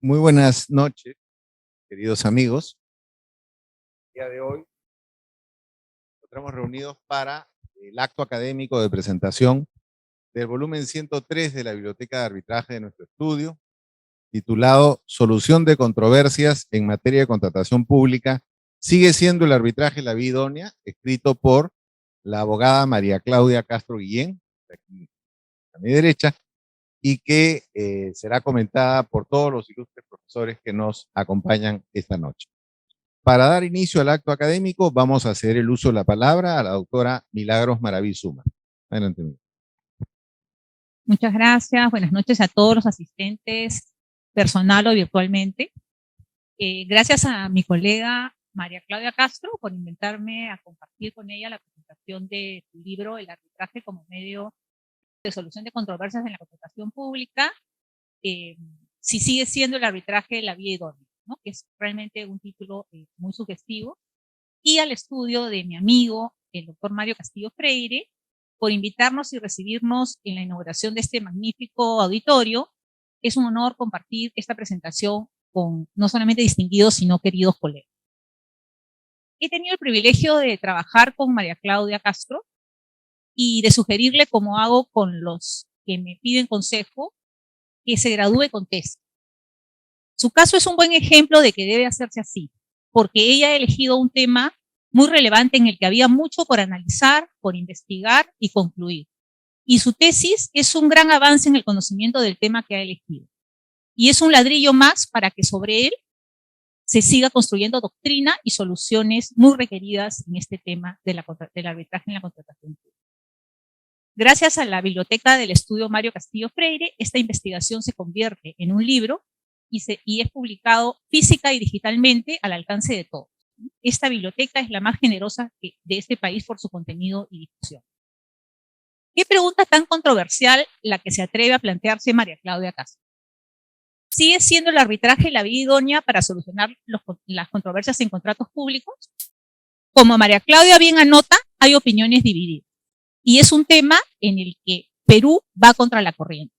Muy buenas noches, queridos amigos. El día de hoy nos encontramos reunidos para el acto académico de presentación del volumen 103 de la Biblioteca de Arbitraje de nuestro estudio, titulado Solución de controversias en materia de contratación pública. Sigue siendo el arbitraje la vía idónea, escrito por la abogada María Claudia Castro Guillén, aquí a mi derecha, y que será comentada por todos los ilustres profesores que nos acompañan esta noche. Para dar inicio al acto académico, vamos a hacer el uso de la palabra a la doctora Milagros Maraví Suma. Adelante. Muchas gracias. Buenas noches a todos los asistentes, personal o virtualmente. Gracias a mi colega María Claudia Castro por invitarme a compartir con ella la presentación de su libro El arbitraje como medio de solución de controversias en la contratación pública. Si sigue siendo el arbitraje la vía idónea, ¿no? Que es realmente un título muy sugestivo. Y al estudio de mi amigo, el doctor Mario Castillo Freire, por invitarnos y recibirnos en la inauguración de este magnífico auditorio. Es un honor compartir esta presentación con no solamente distinguidos, sino queridos colegas. He tenido el privilegio de trabajar con María Claudia Castro y de sugerirle, como hago con los que me piden consejo, que se gradúe con tesis. Su caso es un buen ejemplo de que debe hacerse así, porque ella ha elegido un tema muy relevante en el que había mucho por analizar, por investigar y concluir. Y su tesis es un gran avance en el conocimiento del tema que ha elegido. Y es un ladrillo más para que sobre él se siga construyendo doctrina y soluciones muy requeridas en este tema del arbitraje en la contratación pública. Gracias a la Biblioteca del Estudio Mario Castillo Freire, esta investigación se convierte en un libro y es publicado física y digitalmente al alcance de todos. Esta biblioteca es la más generosa de este país por su contenido y difusión. ¿Qué pregunta tan controversial la que se atreve a plantearse María Claudia Castro? ¿Sigue siendo el arbitraje la vía idónea para solucionar las controversias en contratos públicos? Como María Claudia bien anota, hay opiniones divididas. Y es un tema en el que Perú va contra la corriente.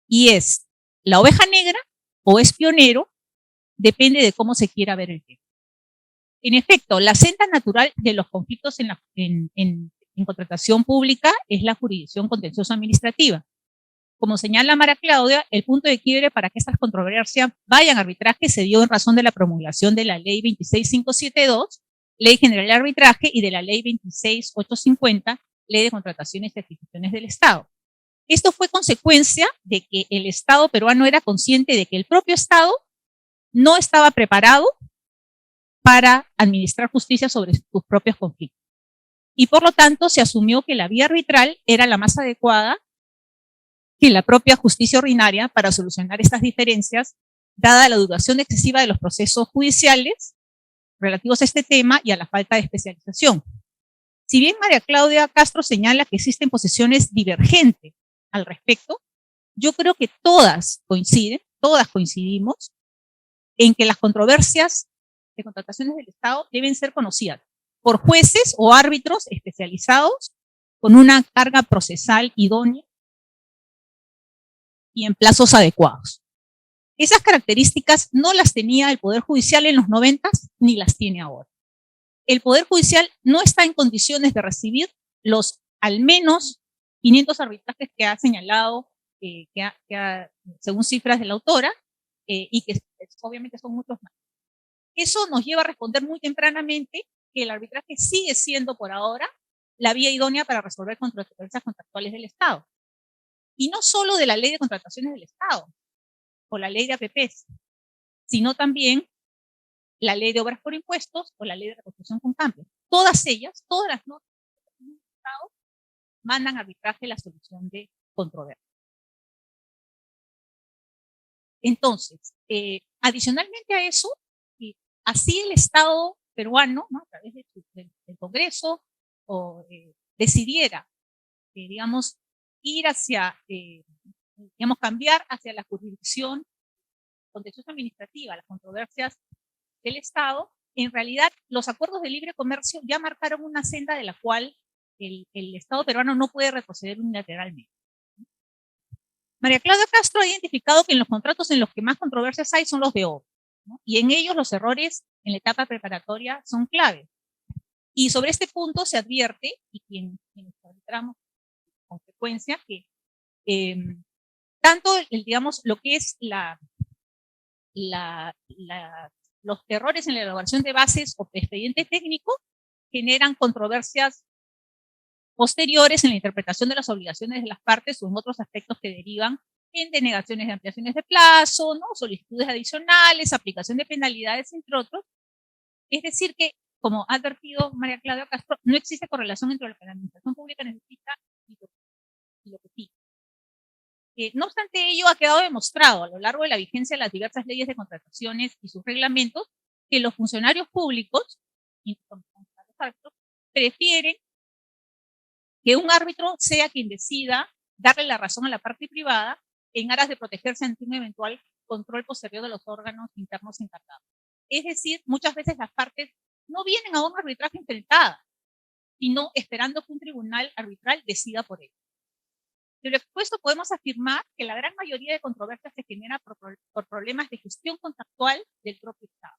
Y es la oveja negra o es pionero, depende de cómo se quiera ver el tema. En efecto, la senda natural de los conflictos en contratación pública es la jurisdicción contencioso administrativa. Como señala María Claudia, el punto de quiebre para que estas controversias vayan a arbitraje se dio en razón de la promulgación de la Ley 26572, Ley General de Arbitraje, y de la Ley 26850, Ley de Contrataciones y Adquisiciones del Estado. Esto fue consecuencia de que el Estado peruano era consciente de que el propio Estado no estaba preparado para administrar justicia sobre sus propios conflictos. Y por lo tanto se asumió que la vía arbitral era la más adecuada que la propia justicia ordinaria para solucionar estas diferencias, dada la duración excesiva de los procesos judiciales relativos a este tema y a la falta de especialización. Si bien María Claudia Castro señala que existen posiciones divergentes al respecto, yo creo que todas coincidimos en que las controversias de contrataciones del Estado deben ser conocidas por jueces o árbitros especializados con una carga procesal idónea y en plazos adecuados. Esas características no las tenía el Poder Judicial en los 90 ni las tiene ahora. El Poder Judicial no está en condiciones de recibir los al menos 500 arbitrajes que ha señalado, según cifras de la autora, y que obviamente son muchos más. Eso nos lleva a responder muy tempranamente que el arbitraje sigue siendo por ahora la vía idónea para resolver controversias contractuales del Estado. Y no solo de la Ley de Contrataciones del Estado o la Ley de APPs, sino también la Ley de Obras por Impuestos o la Ley de Reconstrucción con Cambio. Todas ellas, todas las normas del Estado mandan a arbitraje la solución de controversias. Entonces, adicionalmente a eso, así el Estado peruano, ¿no?, a través del Congreso, decidiera, digamos, ir hacia, cambiar hacia la jurisdicción contencioso administrativa, las controversias del Estado, en realidad los acuerdos de libre comercio ya marcaron una senda de la cual el Estado peruano no puede retroceder unilateralmente. María Claudia Castro ha identificado que en los contratos en los que más controversias hay son los de obra, ¿no? Y en ellos los errores en la etapa preparatoria son clave. Y sobre este punto se advierte, y quienes arbitramos con frecuencia, que tanto, digamos, lo que es los errores en la elaboración de bases o expediente técnico generan controversias posteriores en la interpretación de las obligaciones de las partes o en otros aspectos que derivan en denegaciones de ampliaciones de plazo, ¿no? Solicitudes adicionales, aplicación de penalidades, entre otros. Es decir, que, como ha advertido María Claudia Castro, no existe correlación entre lo que la administración pública necesita y lo que pide. No obstante ello, ha quedado demostrado a lo largo de la vigencia de las diversas leyes de contrataciones y sus reglamentos que los funcionarios públicos prefieren que un árbitro sea quien decida darle la razón a la parte privada en aras de protegerse ante un eventual control posterior de los órganos internos encargados. Es decir, muchas veces las partes no vienen a un arbitraje intentado, sino esperando que un tribunal arbitral decida por ello. De lo expuesto podemos afirmar que la gran mayoría de controversias se genera por problemas de gestión contractual del propio Estado.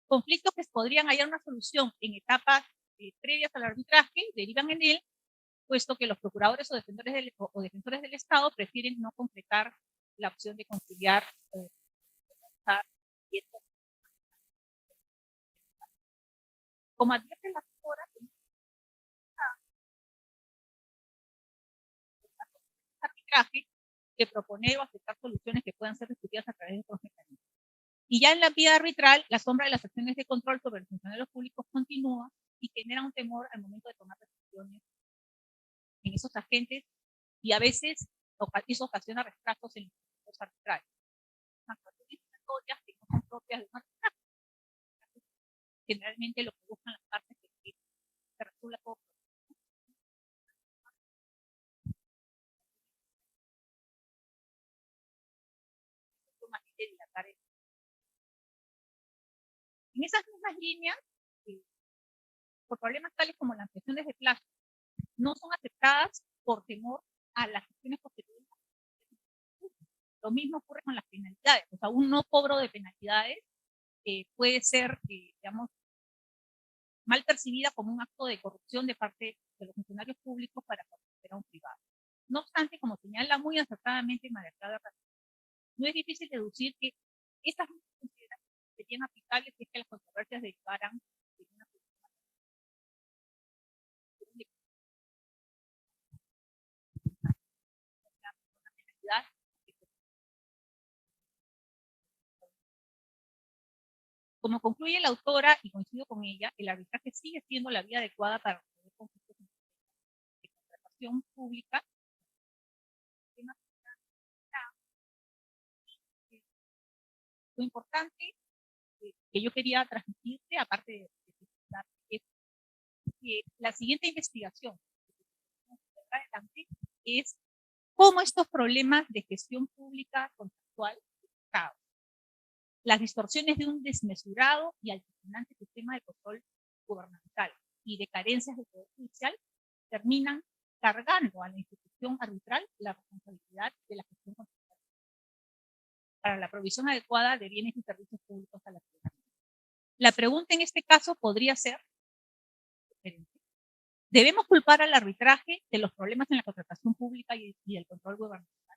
Conflictos que podrían hallar una solución en etapas previas al arbitraje derivan en él, puesto que los procuradores o defensores del Estado prefieren no concretar la opción de conciliar como advierten las horas arbitraje de proponer o aceptar soluciones que puedan ser discutidas a través de otros mecanismos. Y ya en la vía arbitral, la sombra de las acciones de control sobre los funcionarios públicos continúa y genera un temor al momento de tomar decisiones en esos agentes y a veces eso ocasiona retrasos en los arbitrales. Actuaciones que no son propias de un arbitraje. Generalmente lo que buscan las partes es que se resuelva todo. En esas mismas líneas, por problemas tales como las ampliaciones de plazo, no son aceptadas por temor a las gestiones posteriores. Lo mismo ocurre con las penalidades. O sea, un no cobro de penalidades puede ser, digamos, mal percibida como un acto de corrupción de parte de los funcionarios públicos para favorecer a un privado. No obstante, como señala muy acertadamente María Claudia Castro, no es difícil deducir que estas consideraciones serían aplicables si es que las controversias derivaran de una penalidad. Como concluye la autora, y coincido con ella, el arbitraje sigue siendo la vía adecuada para resolver conflictos de contratación pública. Lo importante que yo quería transmitirte, aparte de es que la siguiente investigación adelante es cómo estos problemas de gestión pública contractual Estado, las distorsiones de un desmesurado y altisonante sistema de control gubernamental y de carencias del Poder Judicial terminan cargando a la institución arbitral la responsabilidad de la gestión contractual para la provisión adecuada de bienes y servicios públicos a la ciudadanía. La pregunta en este caso podría ser diferente. ¿Debemos culpar al arbitraje de los problemas en la contratación pública y del control gubernamental?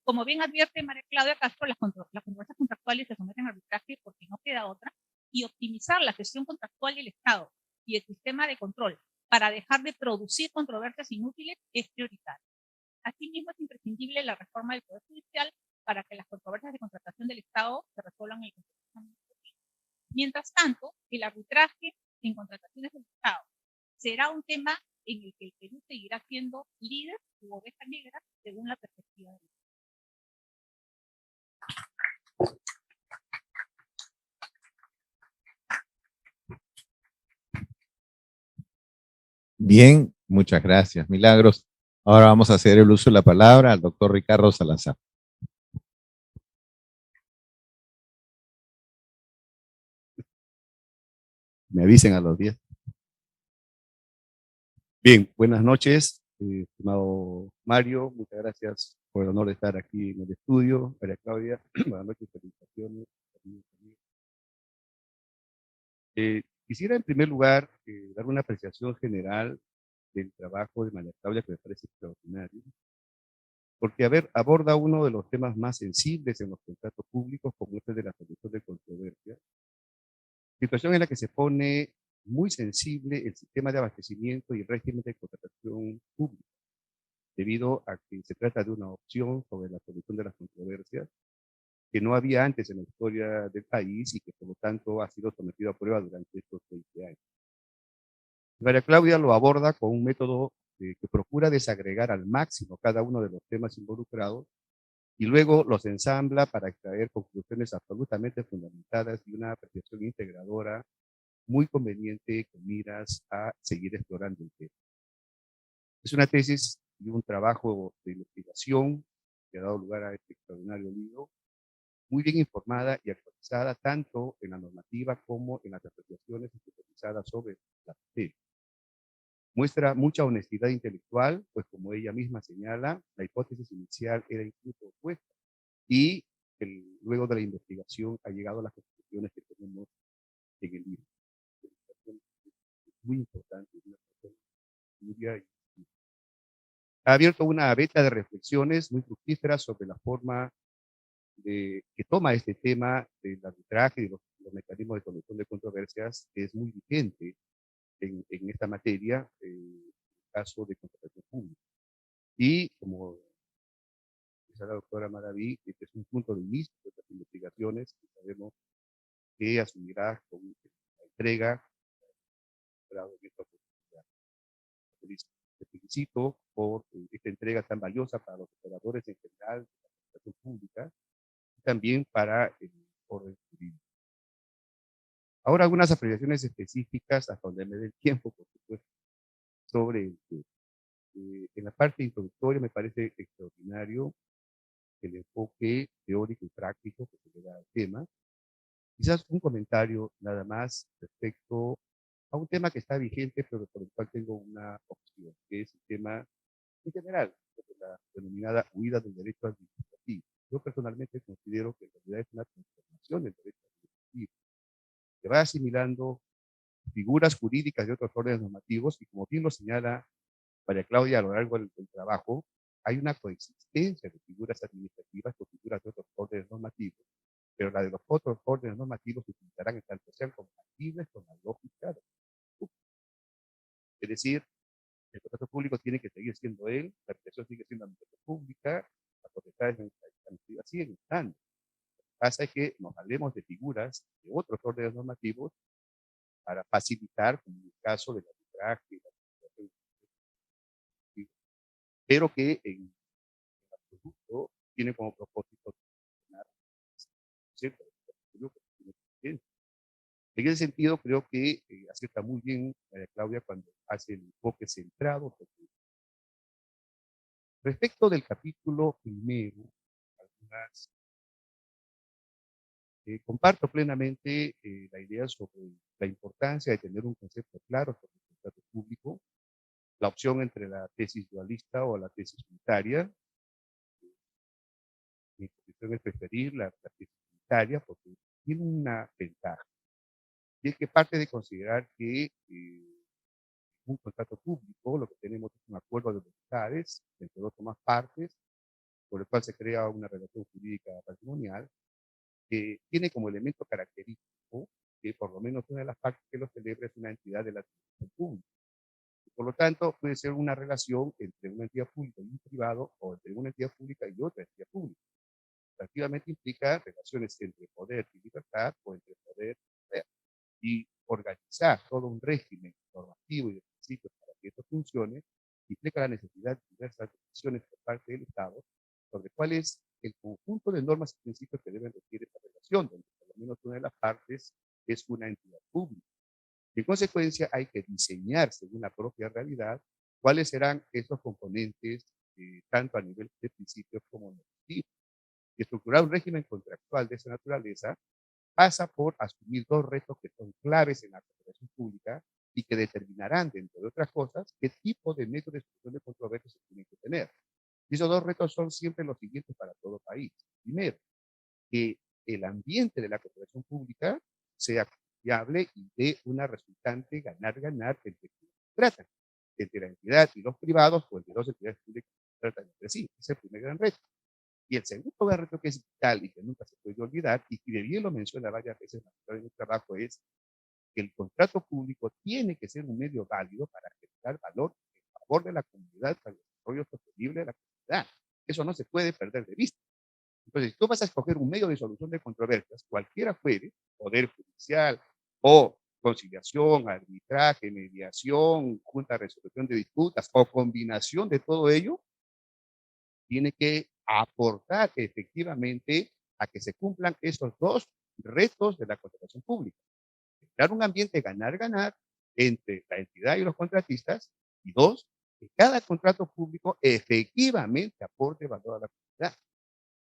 Como bien advierte María Claudia Castro, las controversias contractuales se someten a arbitraje porque no queda otra, y optimizar la gestión contractual del Estado y el sistema de control para dejar de producir controversias inútiles es prioritario. Asimismo, es imprescindible la reforma del Poder Judicial para que las controversias de contratación del Estado se resuelvan en el Consejo Administrativo. Mientras tanto, el arbitraje en contrataciones del Estado será un tema en el que el Perú seguirá siendo líder u oveja negra según la perspectiva del Estado. Bien, muchas gracias, Milagros. Ahora vamos a hacer el uso de la palabra al doctor Ricardo Salazar. Me avisen a los 10. Bien, buenas noches. Estimado Mario, muchas gracias por el honor de estar aquí en el estudio. María Claudia, buenas noches, felicitaciones. Quisiera en primer lugar dar una apreciación general del trabajo de María Claudia que me parece extraordinario, porque aborda uno de los temas más sensibles en los contratos públicos, como este de la solución de controversia, situación en la que se pone muy sensible el sistema de abastecimiento y el régimen de contratación pública, debido a que se trata de una opción sobre la solución de las controversias que no había antes en la historia del país y que por lo tanto ha sido sometido a prueba durante estos 20 años. María Claudia lo aborda con un método que procura desagregar al máximo cada uno de los temas involucrados y luego los ensambla para extraer conclusiones absolutamente fundamentadas y una apreciación integradora muy conveniente con miras a seguir explorando el tema. Es una tesis y un trabajo de investigación que ha dado lugar a este extraordinario libro, muy bien informada y actualizada tanto en la normativa como en las apreciaciones especializadas sobre la materia. Muestra mucha honestidad intelectual, pues como ella misma señala, la hipótesis inicial era incluso opuesta y luego de la investigación ha llegado a las conclusiones que tenemos en el libro. Es muy importante, una estudia y ha abierto una beta de reflexiones muy fructíferas sobre la forma que toma este tema del arbitraje y los mecanismos de solución de controversias, que es muy vigente en esta materia, en el caso de contratación pública. Y como dice la doctora Maraví, este es un punto de inicio de estas investigaciones que sabemos que asumirá con la entrega grado de esta oportunidad. Te felicito por esta entrega tan valiosa para los operadores en general de la contratación pública y también para el orden jurídico. Ahora algunas apreciaciones específicas, hasta donde me dé el tiempo, por supuesto, sobre el tema. En la parte introductoria me parece extraordinario el enfoque teórico y práctico que se le da al tema. Quizás un comentario nada más respecto a un tema que está vigente, pero por el cual tengo una opción, que es el tema en general, sobre la denominada huida del derecho administrativo. Yo personalmente considero que en realidad es una transformación del derecho administrativo, que va asimilando figuras jurídicas de otros órdenes normativos y como bien lo señala María Claudia a lo largo del trabajo, hay una coexistencia de figuras administrativas con figuras de otros órdenes normativos, pero la de los otros órdenes normativos se utilizarán en tanto sean compatibles con la lógica de es decir, el contrato público tiene que seguir siendo él, la administración sigue siendo administración pública, las potestades administrativas siguen estando. Lo que pasa es que nos hablemos de figuras de otros órdenes normativos para facilitar, como en el caso del arbitraje, pero que en absoluto tiene como propósito ¿cierto? En ese sentido, creo que acierta muy bien Claudia cuando hace el enfoque centrado. Respecto del capítulo primero, algunas, comparto plenamente la idea sobre la importancia de tener un concepto claro sobre el contrato público, la opción entre la tesis dualista o la tesis unitaria. Mi posición es preferir la tesis unitaria porque tiene una ventaja. Y es que parte de considerar que un contrato público, lo que tenemos es un acuerdo de voluntades entre dos o más partes, por el cual se crea una relación jurídica patrimonial, que tiene como elemento característico que por lo menos una de las partes que lo celebra es una entidad de la administración pública. Y por lo tanto, puede ser una relación entre una entidad pública y un privado, o entre una entidad pública y otra entidad pública. Prácticamente implica relaciones entre poder y libertad, o entre poder y poder. Y organizar todo un régimen normativo y de principios para que esto funcione, implica la necesidad de diversas decisiones por parte del Estado sobre cuál es el conjunto de normas y principios que deben regir esta relación, donde por lo menos una de las partes es una entidad pública. En consecuencia, hay que diseñar según la propia realidad cuáles serán esos componentes, tanto a nivel de principios como normativos. Y estructurar un régimen contractual de esa naturaleza pasa por asumir dos retos que son claves en la cooperación pública y que determinarán, dentro de otras cosas, qué tipo de método de solución de controversias se tienen que tener. Y esos dos retos son siempre los siguientes para todo país. Primero, que el ambiente de la contratación pública sea confiable y dé una resultante ganar-ganar entre quienes tratan, entre la entidad y los privados o entre dos entidades públicas que tratan entre sí. Ese es el primer gran reto. Y el segundo gran reto, que es vital y que nunca se puede olvidar, y que bien lo menciona varias veces en el trabajo, es que el contrato público tiene que ser un medio válido para generar valor en favor de la comunidad, para el desarrollo sostenible de la comunidad. Eso no se puede perder de vista. Entonces, si tú vas a escoger un medio de solución de controversias, cualquiera fuere, poder judicial o conciliación, arbitraje, mediación, junta de resolución de disputas o combinación de todo ello, tiene que aportar efectivamente a que se cumplan esos dos retos de la contratación pública. Crear un ambiente ganar-ganar entre la entidad y los contratistas, y dos, que cada contrato público efectivamente aporte valor a la comunidad.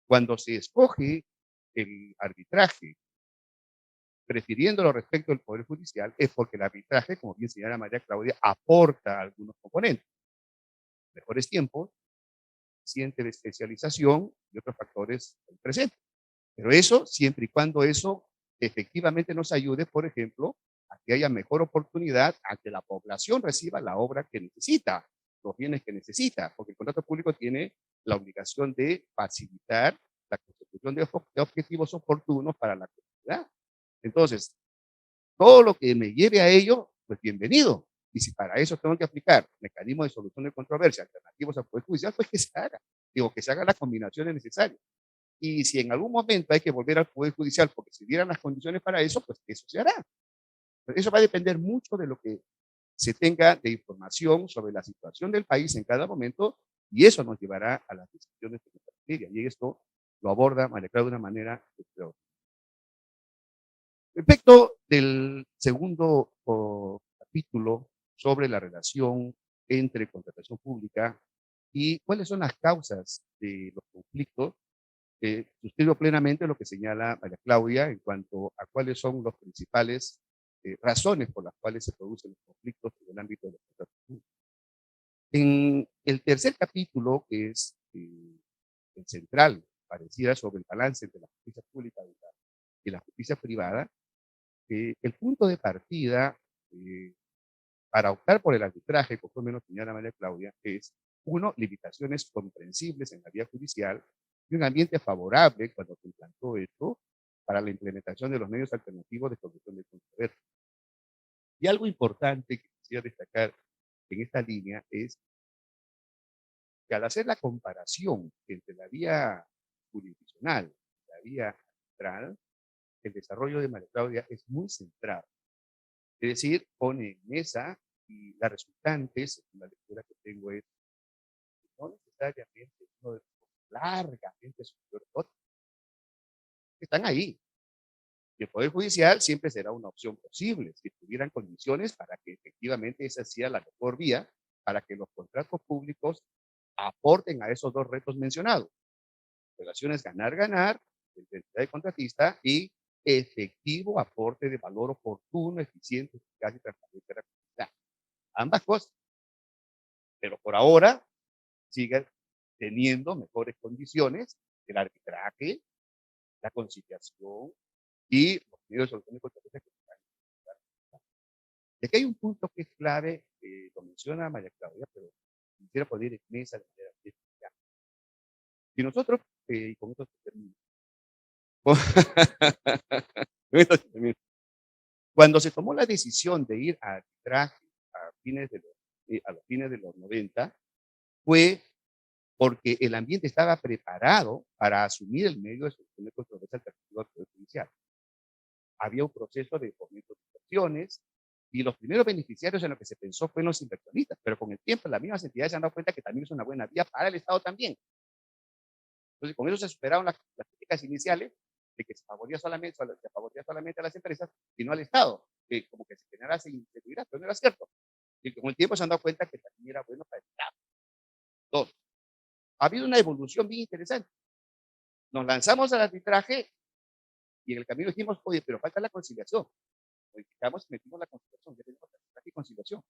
Cuando se escoge el arbitraje, prefiriéndolo respecto al Poder Judicial, es porque el arbitraje, como bien señala María Claudia, aporta algunos componentes. Mejores tiempos, paciente de especialización y otros factores presentes. Pero eso, siempre y cuando eso efectivamente nos ayude, por ejemplo, a que haya mejor oportunidad, a que la población reciba la obra que necesita, los bienes que necesita, porque el contrato público tiene la obligación de facilitar la consecución de objetivos oportunos para la comunidad. Entonces, todo lo que me lleve a ello, pues bienvenido. Y si para eso tengo que aplicar mecanismos de solución de controversia alternativos al Poder Judicial, pues que se haga. Digo, que se haga las combinaciones necesarias. Y si en algún momento hay que volver al Poder Judicial porque se dieran las condiciones para eso, pues eso se hará. Pero eso va a depender mucho de lo que se tenga de información sobre la situación del país en cada momento, y eso nos llevará a las decisiones de nuestra materia. Y esto lo aborda María Claudia de una manera extraordinaria. Respecto del segundo capítulo sobre la relación entre contratación pública y cuáles son las causas de los conflictos, suscribo plenamente lo que señala María Claudia en cuanto a cuáles son las principales razones por las cuales se producen los conflictos en el ámbito de los contratos públicos. En el tercer capítulo, que es el central, pareciera sobre el balance entre la justicia pública y la justicia privada, el punto de partida para optar por el arbitraje, conforme nos señala María Claudia, es, uno, limitaciones comprensibles en la vía judicial y un ambiente favorable, cuando se implantó esto, para la implementación de los medios alternativos de solución de controversias. Y algo importante que quisiera destacar en esta línea es que al hacer la comparación entre la vía jurisdiccional y la vía arbitral, el desarrollo de María Claudia es muy centrado. Es decir, pone en mesa y la resultante, según la lectura que tengo, es que no necesariamente uno de los largamente superior a otro. Están ahí. Y el Poder Judicial siempre será una opción posible, si tuvieran condiciones para que efectivamente esa sea la mejor vía para que los contratos públicos aporten a esos dos retos mencionados. Relaciones ganar-ganar, entre entidad y contratista, y efectivo aporte de valor oportuno, eficiente, eficaz y transparente a la comunidad. Ambas cosas. Pero por ahora sigan teniendo mejores condiciones el arbitraje, la conciliación y los medios de solución de controversias que están. Y aquí hay un punto que es clave, lo menciona María Claudia, pero quisiera poner en mesa de manera especial. Si nosotros, y con esto termino, con esto termino. Cuando se tomó la decisión de ir a arbitraje a los fines de los 90, fue porque el ambiente estaba preparado para asumir el medio de solución de controversia alternativo al Poder Judicial. Había un proceso de fomento de inversiones, y los primeros beneficiarios en lo que se pensó fueron los inversionistas, pero con el tiempo las mismas entidades se han dado cuenta que también es una buena vía para el Estado también. Entonces, con eso se superaron las críticas iniciales de que se favorecía solamente a las empresas y no al Estado, que como que se generase inseguridad, pero no era cierto. Y con el tiempo se han dado cuenta que también era bueno para el Estado. Dos, ha habido una evolución bien interesante. Nos lanzamos al arbitraje y en el camino dijimos, oye, pero falta la conciliación. modificamos y metimos la conciliación, ya tenemos arbitraje y conciliación.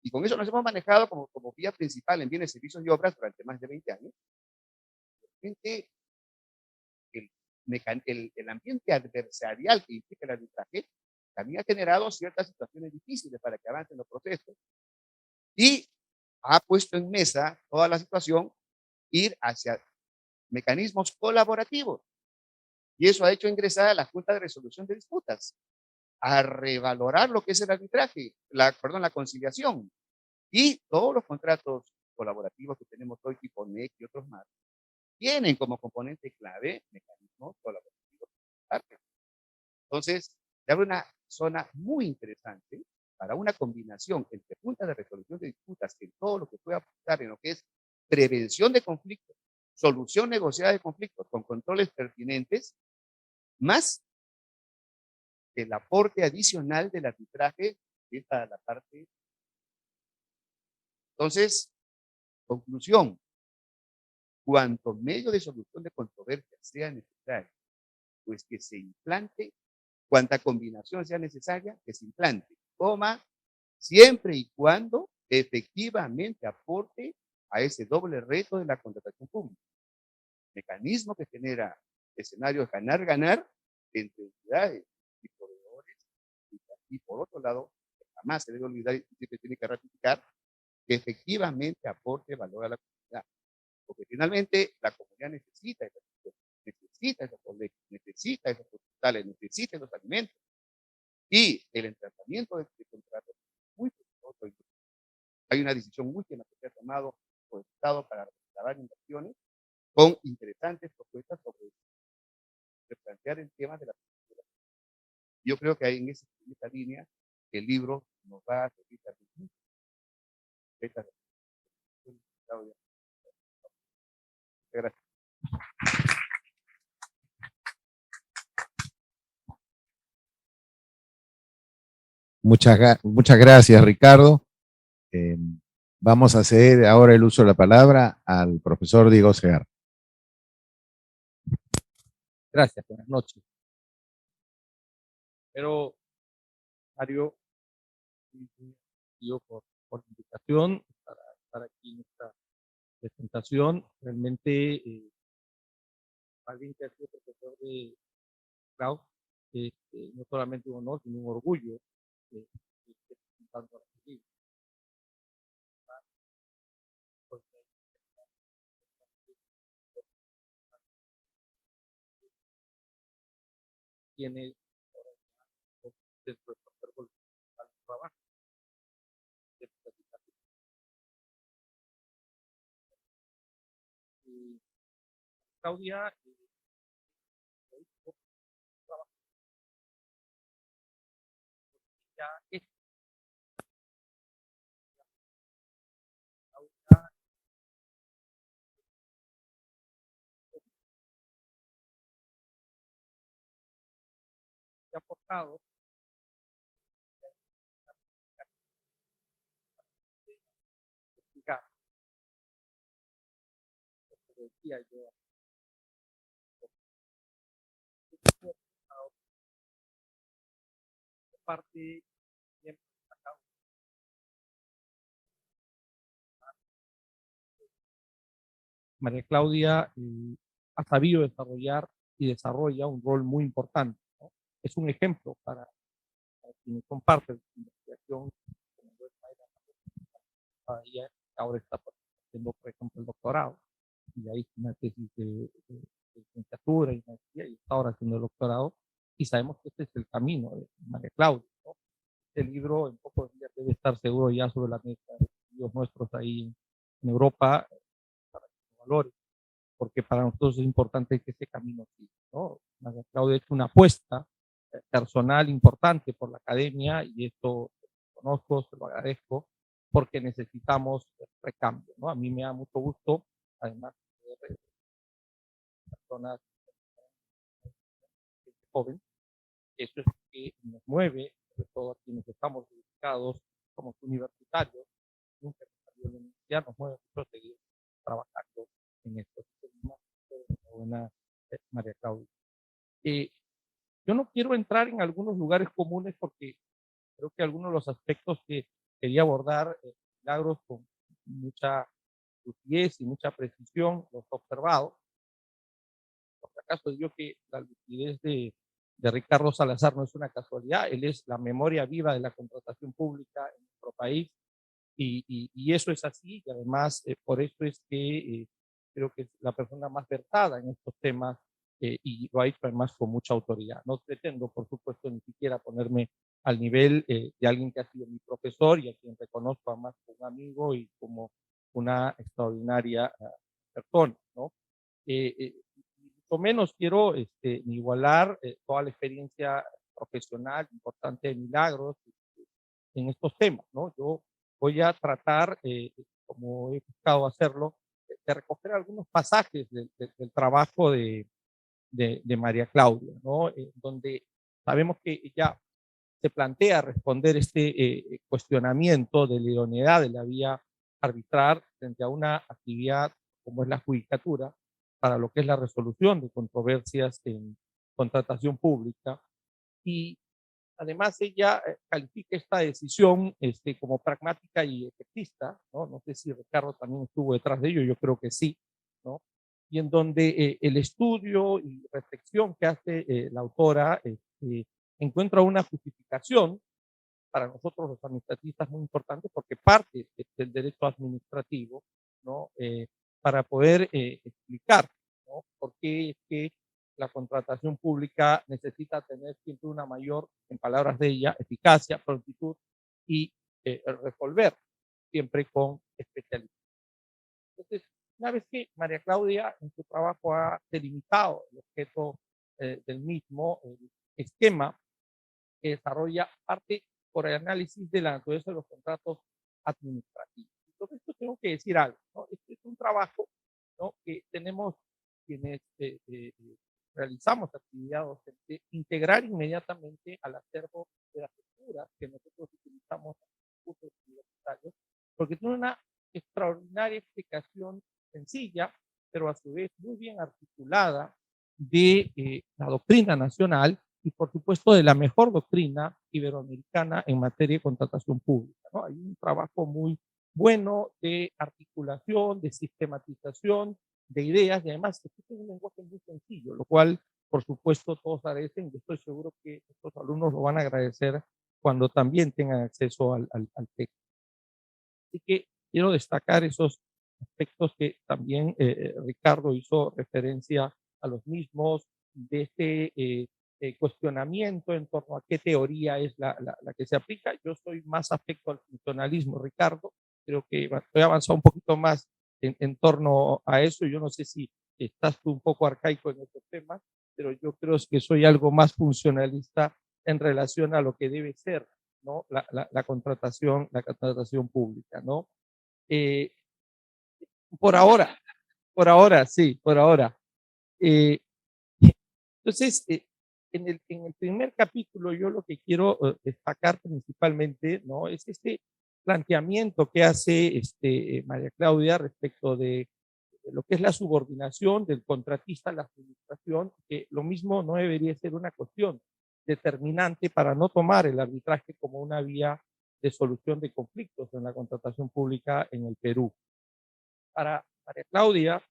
Y con eso nos hemos manejado como vía principal en bienes, servicios y obras durante más de 20 años. Realmente, el ambiente adversarial que implica el arbitraje también ha generado ciertas situaciones difíciles para que avancen los procesos y ha puesto en mesa toda la situación ir hacia mecanismos colaborativos. Y eso ha hecho ingresar a la Junta de Resolución de Disputas a revalorar lo que es el arbitraje, la conciliación y todos los contratos colaborativos que tenemos hoy, tipo NEC y otros más, tienen como componente clave mecanismos colaborativos. Entonces, se abre una zona muy interesante para una combinación entre juntas de resolución de disputas en todo lo que pueda apuntar en lo que es prevención de conflictos, solución negociada de conflictos con controles pertinentes, más el aporte adicional del arbitraje, que es para la parte. Entonces, conclusión, cuanto medio de solución de controversia sea necesario, pues que se implante, cuanta combinación sea necesaria, que se implante, siempre y cuando efectivamente aporte a ese doble reto de la contratación pública. Mecanismo que genera escenarios ganar-ganar entre entidades y proveedores, y por otro lado, jamás se debe olvidar y siempre tiene que ratificar que efectivamente aporte valor a la comunidad. Porque finalmente la comunidad necesita esos colegios, necesita esos hospitales, necesita esos alimentos. Y el tratamiento de este contrato es muy costoso. Hay una decisión última que se ha tomado por el Estado para recabar inversiones con interesantes propuestas sobre replantear el tema de la cultura. Yo creo que hay en esa línea que el libro nos va a servir también. Gracias. Muchas gracias, Ricardo. Vamos a ceder ahora el uso de la palabra al profesor Diego Segarra. Gracias, buenas noches. Pero, Mario, yo por la invitación para estar aquí en esta presentación. Realmente, alguien que ha sido profesor de Cloud, no solamente un honor, sino un orgullo presentando este libro. Tiene dentro del protocolo de trabajo. Y Claudia ya es Claudia se ha aportado explicar, como decía yo, parte siempre destacado. María Claudia ha sabido desarrollar y desarrolla un rol muy importante, ¿no? Es un ejemplo para quienes son parte de su investigación. Ella ahora está haciendo, por ejemplo, el doctorado, y ahí una tesis de licenciatura y maestría, y está ahora haciendo el doctorado, y sabemos que este es el camino de María Claudia, ¿no? Este libro en pocos días debe estar seguro ya sobre la mesa de los nuestros ahí en Europa, para que lo valoren, porque para nosotros es importante que ese camino siga, ¿no? María Claudia ha hecho una apuesta personal importante por la academia, y esto lo conozco, se lo agradezco, porque necesitamos recambio, ¿no? A mí me da mucho gusto, además de personas jóvenes, eso es lo que nos mueve, sobre todo a quienes estamos dedicados como universitarios, nunca salió de la universidad, nos mueve mucho seguir trabajando en esto. Buena, María Claudia. Yo no quiero entrar en algunos lugares comunes porque Creo que algunos de los aspectos que quería abordar, Milagros, con mucha lucidez y mucha precisión, los he observado. Por si acaso digo que la lucidez de Ricardo Salazar no es una casualidad, él es la memoria viva de la contratación pública en nuestro país y eso es así y además por eso es que creo que es la persona más versada en estos temas y lo ha hecho además con mucha autoridad. No pretendo, por supuesto, ni siquiera ponerme al nivel de alguien que ha sido mi profesor y a quien reconozco además como un amigo y como una extraordinaria persona, ¿no? Mucho menos quiero ni igualar toda la experiencia profesional importante de Milagros en estos temas, ¿no? Yo voy a tratar, como he buscado hacerlo, de recoger algunos pasajes del trabajo de María Claudia, ¿no? Donde sabemos que ella se plantea responder este cuestionamiento de la idoneidad de la vía arbitral frente a una actividad como es la judicatura, para lo que es la resolución de controversias en contratación pública. Y además ella califica esta decisión como pragmática y efectista, ¿no? No sé si Ricardo también estuvo detrás de ello, yo creo que sí, ¿no? Y en donde el estudio y reflexión que hace la autora encuentra una justificación para nosotros los administratistas muy importante porque parte del derecho administrativo, ¿no? Para poder explicar, ¿no? Por qué es que la contratación pública necesita tener siempre una mayor, en palabras de ella, eficacia, prontitud y resolver siempre con especialidad. Entonces, una vez que María Claudia en su trabajo ha delimitado el objeto del mismo, el esquema que desarrolla parte por el análisis de la naturaleza de los contratos administrativos. Entonces, esto tengo que decir algo, ¿no? Este es un trabajo, ¿no? Que tenemos quienes realizamos actividad docente, integrar inmediatamente al acervo de las lecturas que nosotros utilizamos en los cursos universitarios, porque tiene una extraordinaria explicación sencilla, pero a su vez muy bien articulada de la doctrina nacional y por supuesto de la mejor doctrina iberoamericana en materia de contratación pública, ¿no? Hay un trabajo muy bueno de articulación, de sistematización, de ideas y además es un lenguaje muy sencillo, lo cual por supuesto todos agradecen y estoy seguro que estos alumnos lo van a agradecer cuando también tengan acceso al texto. Así que quiero destacar esos aspectos que también Ricardo hizo referencia a los mismos, de este cuestionamiento en torno a qué teoría es la que se aplica. Yo soy más afecto al funcionalismo, Ricardo. Creo que voy a avanzar un poquito más en torno a eso. Yo no sé si estás tú un poco arcaico en estos temas, pero yo creo que soy algo más funcionalista en relación a lo que debe ser, ¿no? La contratación pública, ¿no? Eh, por ahora, sí, por ahora. Eh, entonces, en el primer capítulo yo lo que quiero destacar principalmente, ¿no? Es este planteamiento que hace María Claudia respecto de lo que es la subordinación del contratista a la administración, que lo mismo no debería ser una cuestión determinante para no tomar el arbitraje como una vía de solución de conflictos en la contratación pública en el Perú. Para María Claudia,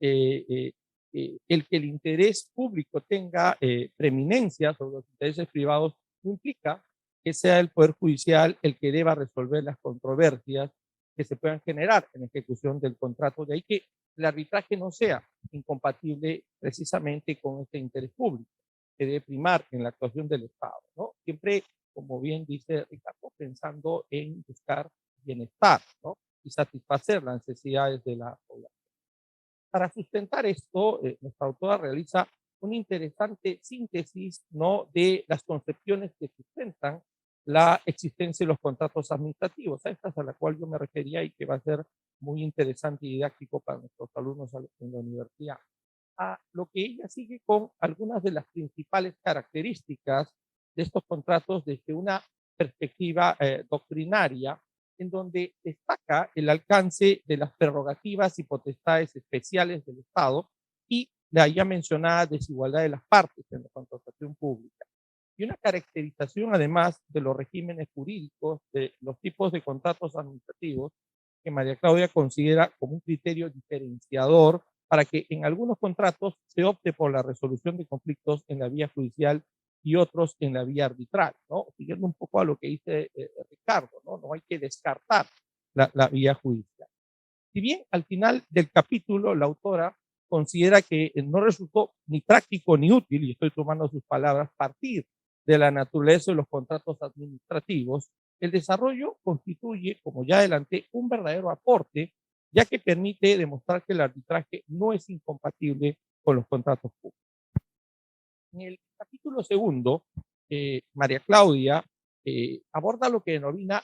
el que el interés público tenga preeminencia sobre los intereses privados no implica que sea el Poder Judicial el que deba resolver las controversias que se puedan generar en ejecución del contrato. De ahí que el arbitraje no sea incompatible precisamente con este interés público, que debe primar en la actuación del Estado, ¿no? Siempre, como bien dice Ricardo, pensando en buscar bienestar, ¿no? Y satisfacer las necesidades de la población. Para sustentar esto, nuestra autora realiza una interesante síntesis, ¿no? De las concepciones que sustentan la existencia de los contratos administrativos, a estas a la cual yo me refería y que va a ser muy interesante y didáctico para nuestros alumnos en la universidad. A lo que ella sigue con algunas de las principales características de estos contratos desde una perspectiva doctrinaria, en donde destaca el alcance de las prerrogativas y potestades especiales del Estado y la ya mencionada desigualdad de las partes en la contratación pública. y una caracterización además de los regímenes jurídicos, de los tipos de contratos administrativos que María Claudia considera como un criterio diferenciador para que en algunos contratos se opte por la resolución de conflictos en la vía judicial y otros en la vía arbitral, ¿no? Siguiendo un poco a lo que dice Ricardo, ¿no? No hay que descartar la vía judicial. Si bien al final del capítulo la autora considera que no resultó ni práctico ni útil, y estoy tomando sus palabras, partir de la naturaleza de los contratos administrativos, el desarrollo constituye, como ya adelanté, un verdadero aporte, ya que permite demostrar que el arbitraje no es incompatible con los contratos públicos. En el capítulo segundo, María Claudia aborda lo que denomina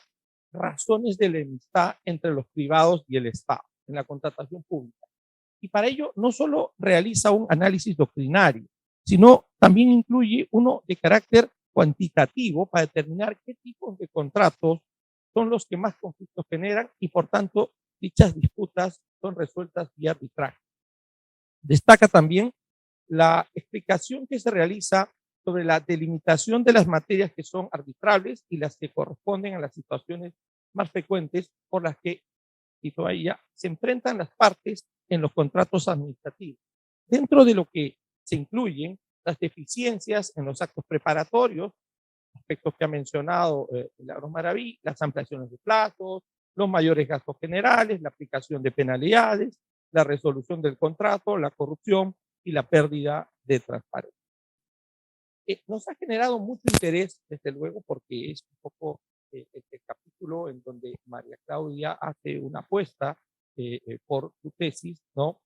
razones de enemistad entre los privados y el Estado en la contratación pública. Y para ello no solo realiza un análisis doctrinario, sino también incluye uno de carácter cuantitativo para determinar qué tipos de contratos son los que más conflictos generan y por tanto dichas disputas son resueltas vía arbitraje. Destaca también la explicación que se realiza sobre la delimitación de las materias que son arbitrables y las que corresponden a las situaciones más frecuentes por las que, y todavía, se enfrentan las partes en los contratos administrativos. Dentro de lo que se incluyen las deficiencias en los actos preparatorios, aspectos que ha mencionado Milagros Maraví, las ampliaciones de plazos, los mayores gastos generales, la aplicación de penalidades, la resolución del contrato, la corrupción y la pérdida de transparencia. Nos ha generado mucho interés, desde luego, porque es un poco el capítulo en donde María Claudia hace una apuesta por su tesis, ¿no?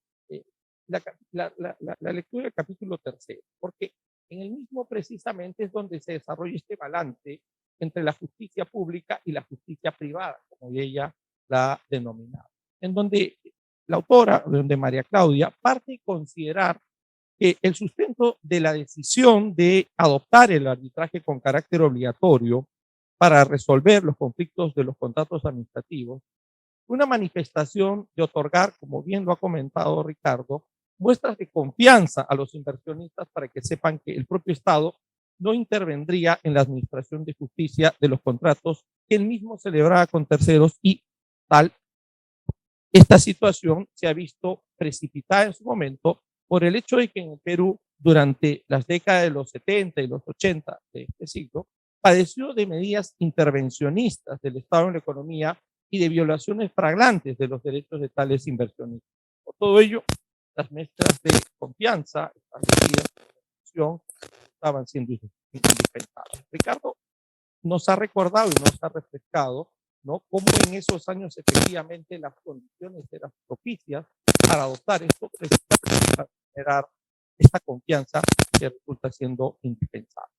La lectura del capítulo tercero, porque en el mismo precisamente es donde se desarrolla este balance entre la justicia pública y la justicia privada, como ella la ha denominado, en donde la autora, donde María Claudia, parte de considerar que el sustento de la decisión de adoptar el arbitraje con carácter obligatorio para resolver los conflictos de los contratos administrativos, una manifestación de otorgar, como bien lo ha comentado Ricardo, muestras de confianza a los inversionistas para que sepan que el propio Estado no intervendría en la administración de justicia de los contratos que él mismo celebraba con terceros y tal. Esta situación se ha visto precipitada en su momento por el hecho de que en el Perú, durante las décadas de los 70 y los 80 de este siglo, padeció de medidas intervencionistas del Estado en la economía y de violaciones flagrantes de los derechos de tales inversionistas. Por todo ello, las muestras de confianza establecidas en la institución estaban siendo indispensables. Ricardo nos ha recordado y nos ha refrescado, ¿no?, cómo en esos años efectivamente las condiciones eran propicias para adoptar esto, para generar esta confianza que resulta siendo indispensable.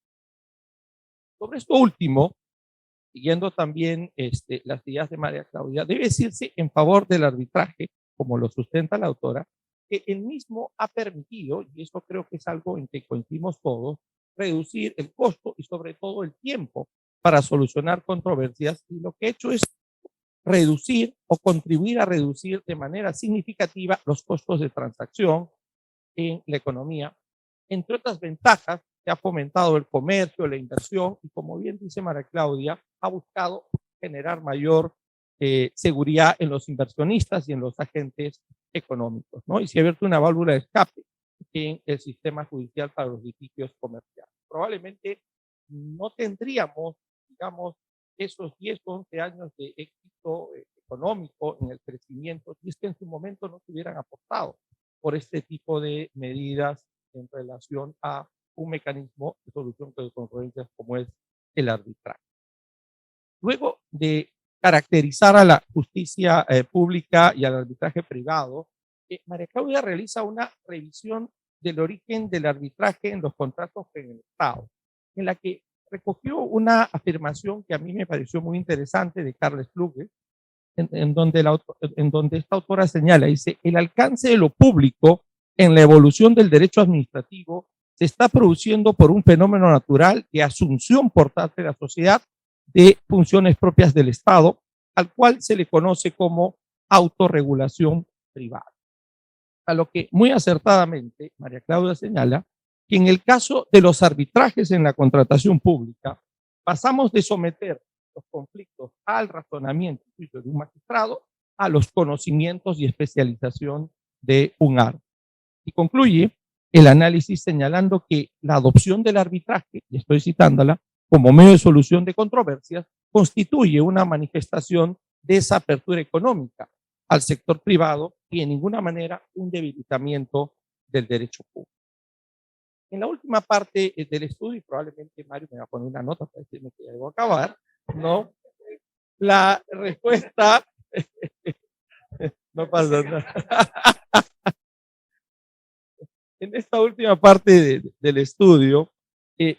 Sobre esto último, siguiendo también las ideas de María Claudia, debe decirse en favor del arbitraje, como lo sustenta la autora, que el mismo ha permitido, y eso creo que es algo en que coincidimos todos, reducir el costo y sobre todo el tiempo para solucionar controversias, y lo que ha hecho es reducir o contribuir a reducir de manera significativa los costos de transacción en la economía. Entre otras ventajas, se ha fomentado el comercio, la inversión y, como bien dice María Claudia, ha buscado generar mayor seguridad en los inversionistas y en los agentes económicos, ¿no? Y se ha abierto una válvula de escape en el sistema judicial para los litigios comerciales. Probablemente no tendríamos, digamos, esos 10 o 11 años de éxito económico en el crecimiento, y es que en su momento no se hubieran apostado por este tipo de medidas en relación a un mecanismo de solución de controversias como es el arbitraje. Luego de caracterizar a la justicia pública y al arbitraje privado, María Claudia realiza una revisión del origen del arbitraje en los contratos en el Estado, en la que recogió una afirmación que a mí me pareció muy interesante de Carles Kluge, en donde esta autora señala, dice, el alcance de lo público en la evolución del derecho administrativo se está produciendo por un fenómeno natural de asunción por parte de la sociedad de funciones propias del Estado, al cual se le conoce como autorregulación privada. A lo que muy acertadamente María Claudia señala que en el caso de los arbitrajes en la contratación pública, pasamos de someter los conflictos al razonamiento de un magistrado a los conocimientos y especialización de un árbitro. Y concluye el análisis señalando que la adopción del arbitraje, y estoy citándola, como medio de solución de controversias, constituye una manifestación de esa apertura económica al sector privado y en ninguna manera un debilitamiento del derecho público. En la última parte del estudio, y probablemente Mario me va a poner una nota para decirme que ya debo acabar, ¿no? La respuesta, no pasa nada. En esta última parte del estudio,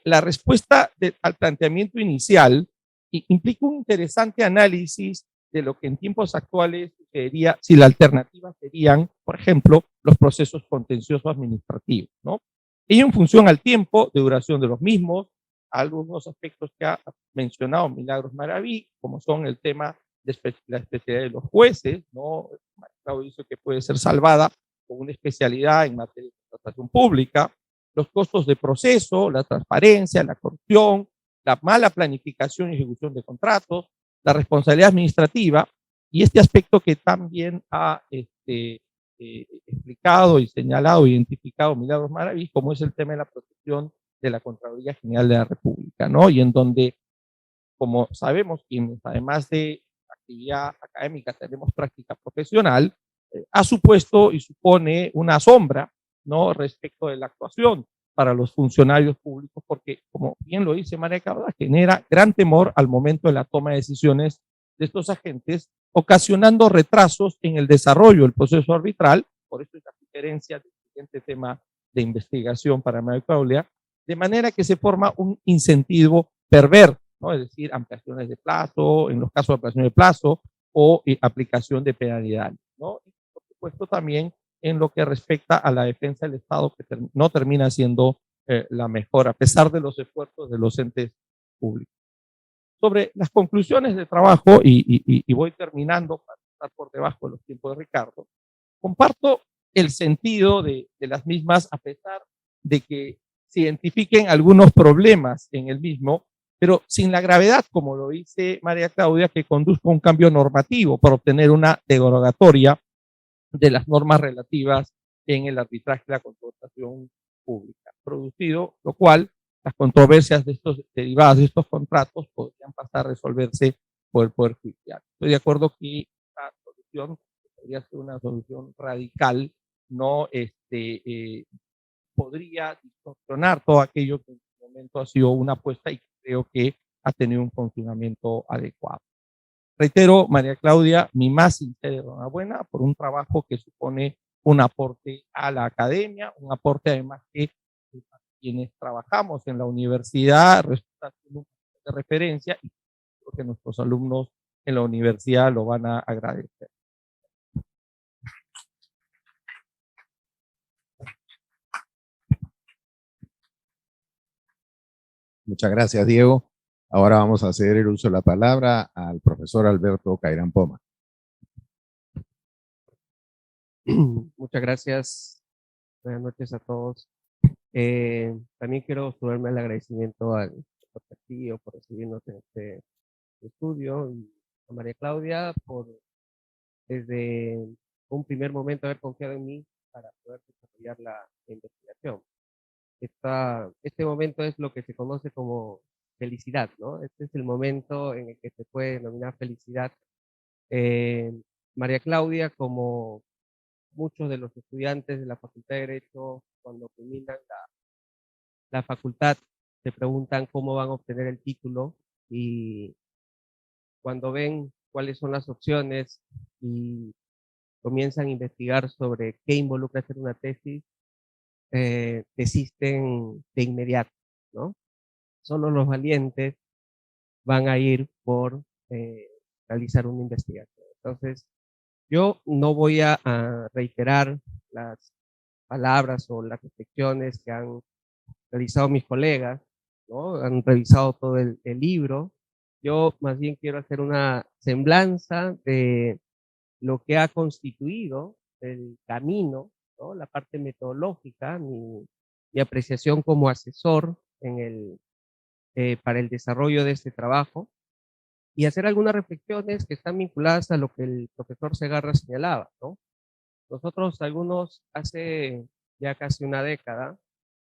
la respuesta al planteamiento inicial implica un interesante análisis de lo que en tiempos actuales sería, si la alternativa serían, por ejemplo, los procesos contenciosos administrativos, ¿no? Y en función al tiempo de duración de los mismos, algunos aspectos que ha mencionado Milagros Maraví, como son el tema de la especialidad de los jueces, ¿no? Claudio dice que puede ser salvada con una especialidad en materia de contratación pública, los costos de proceso, la transparencia, la corrupción, la mala planificación y ejecución de contratos, la responsabilidad administrativa, y este aspecto que también ha explicado y señalado, identificado Milagros Maraví, como es el tema de la protección de la Contraloría General de la República, ¿no? Y en donde, como sabemos, quienes además de actividad académica tenemos práctica profesional, ha supuesto y supone una sombra, ¿no?, respecto de la actuación para los funcionarios públicos, porque, como bien lo dice María Claudia, genera gran temor al momento de la toma de decisiones de estos agentes, ocasionando retrasos en el desarrollo del proceso arbitral. Por eso es la sugerencia del siguiente tema de investigación para María Claudia, de manera que se forma un incentivo perverso, ¿no? Es decir, ampliaciones de plazo, en los casos de ampliación de plazo, o aplicación de penalidades, ¿no? Y por supuesto también en lo que respecta a la defensa del Estado, que no termina siendo la mejor, a pesar de los esfuerzos de los entes públicos. Sobre las conclusiones de trabajo, y voy terminando para estar por debajo de los tiempos de Ricardo, comparto el sentido de las mismas, a pesar de que se identifiquen algunos problemas en el mismo, pero sin la gravedad, como lo dice María Claudia, que conduzca a un cambio normativo para obtener una derogatoria de las normas relativas en el arbitraje de la contratación pública, producido, lo cual las controversias de estos derivadas de estos contratos podrían pasar a resolverse por el Poder Judicial. Estoy de acuerdo que esta solución podría ser una solución radical, no podría distorsionar todo aquello que en su momento ha sido una apuesta y creo que ha tenido un funcionamiento adecuado. Reitero, María Claudia, mi más sincera enhorabuena por un trabajo que supone un aporte a la academia, un aporte además que quienes trabajamos en la universidad resulta un de referencia, y creo que nuestros alumnos en la universidad lo van a agradecer. Muchas gracias, Diego. Ahora vamos a hacer el uso de la palabra al profesor Alberto Cairán Poma. Muchas gracias. Buenas noches a todos. También quiero sumarme el agradecimiento al doctor Castillo por recibirnos en este estudio, y a María Claudia por desde un primer momento haber confiado en mí para poder desarrollar la investigación. Este momento es lo que se conoce como felicidad, ¿no? Este es el momento en el que se puede denominar felicidad. María Claudia, como muchos de los estudiantes de la Facultad de Derecho, cuando culminan la facultad, se preguntan cómo van a obtener el título, y cuando ven cuáles son las opciones y comienzan a investigar sobre qué involucra hacer una tesis, desisten de inmediato, ¿no? Solo los valientes van a ir por realizar una investigación. Entonces, yo no voy a reiterar las palabras o las reflexiones que han realizado mis colegas, ¿no? Han revisado todo el libro. Yo más bien quiero hacer una semblanza de lo que ha constituido el camino, ¿no? La parte metodológica, mi mi apreciación como asesor para el desarrollo de este trabajo y hacer algunas reflexiones que están vinculadas a lo que el profesor Segarra señalaba, ¿no? Nosotros algunos hace ya casi una década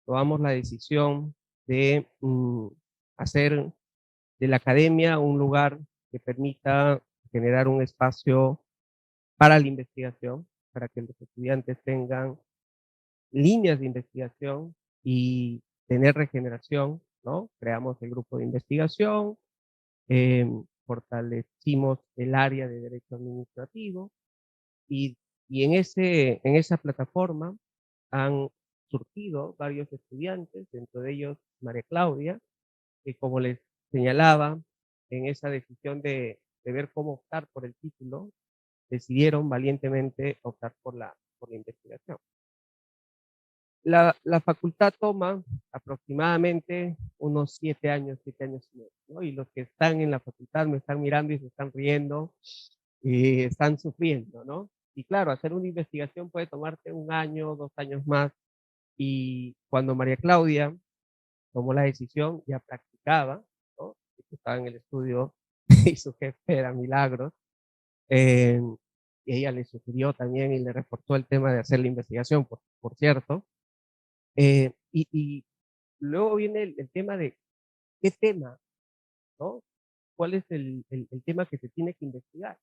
tomamos la decisión de hacer de la academia un lugar que permita generar un espacio para la investigación, para que los estudiantes tengan líneas de investigación y tener regeneración, ¿no? Creamos el grupo de investigación, fortalecimos el área de derecho administrativo y, en esa plataforma han surgido varios estudiantes, dentro de ellos María Claudia, que como les señalaba, en esa decisión de ver cómo optar por el título, decidieron valientemente optar por la investigación. La facultad toma aproximadamente unos 7 años y medio, ¿no? Y los que están en la facultad me están mirando y se están riendo y están sufriendo, ¿no? Y claro, hacer una investigación puede tomarte 1 año, 2 años más. Y cuando María Claudia tomó la decisión, ya practicaba, ¿no? Estaba en el estudio y su jefe era Milagros. eh, y ella le sugirió también y le reforzó el tema de hacer la investigación, por cierto. Y luego viene el tema de qué tema, ¿no? ¿Cuál es el tema que se tiene que investigar?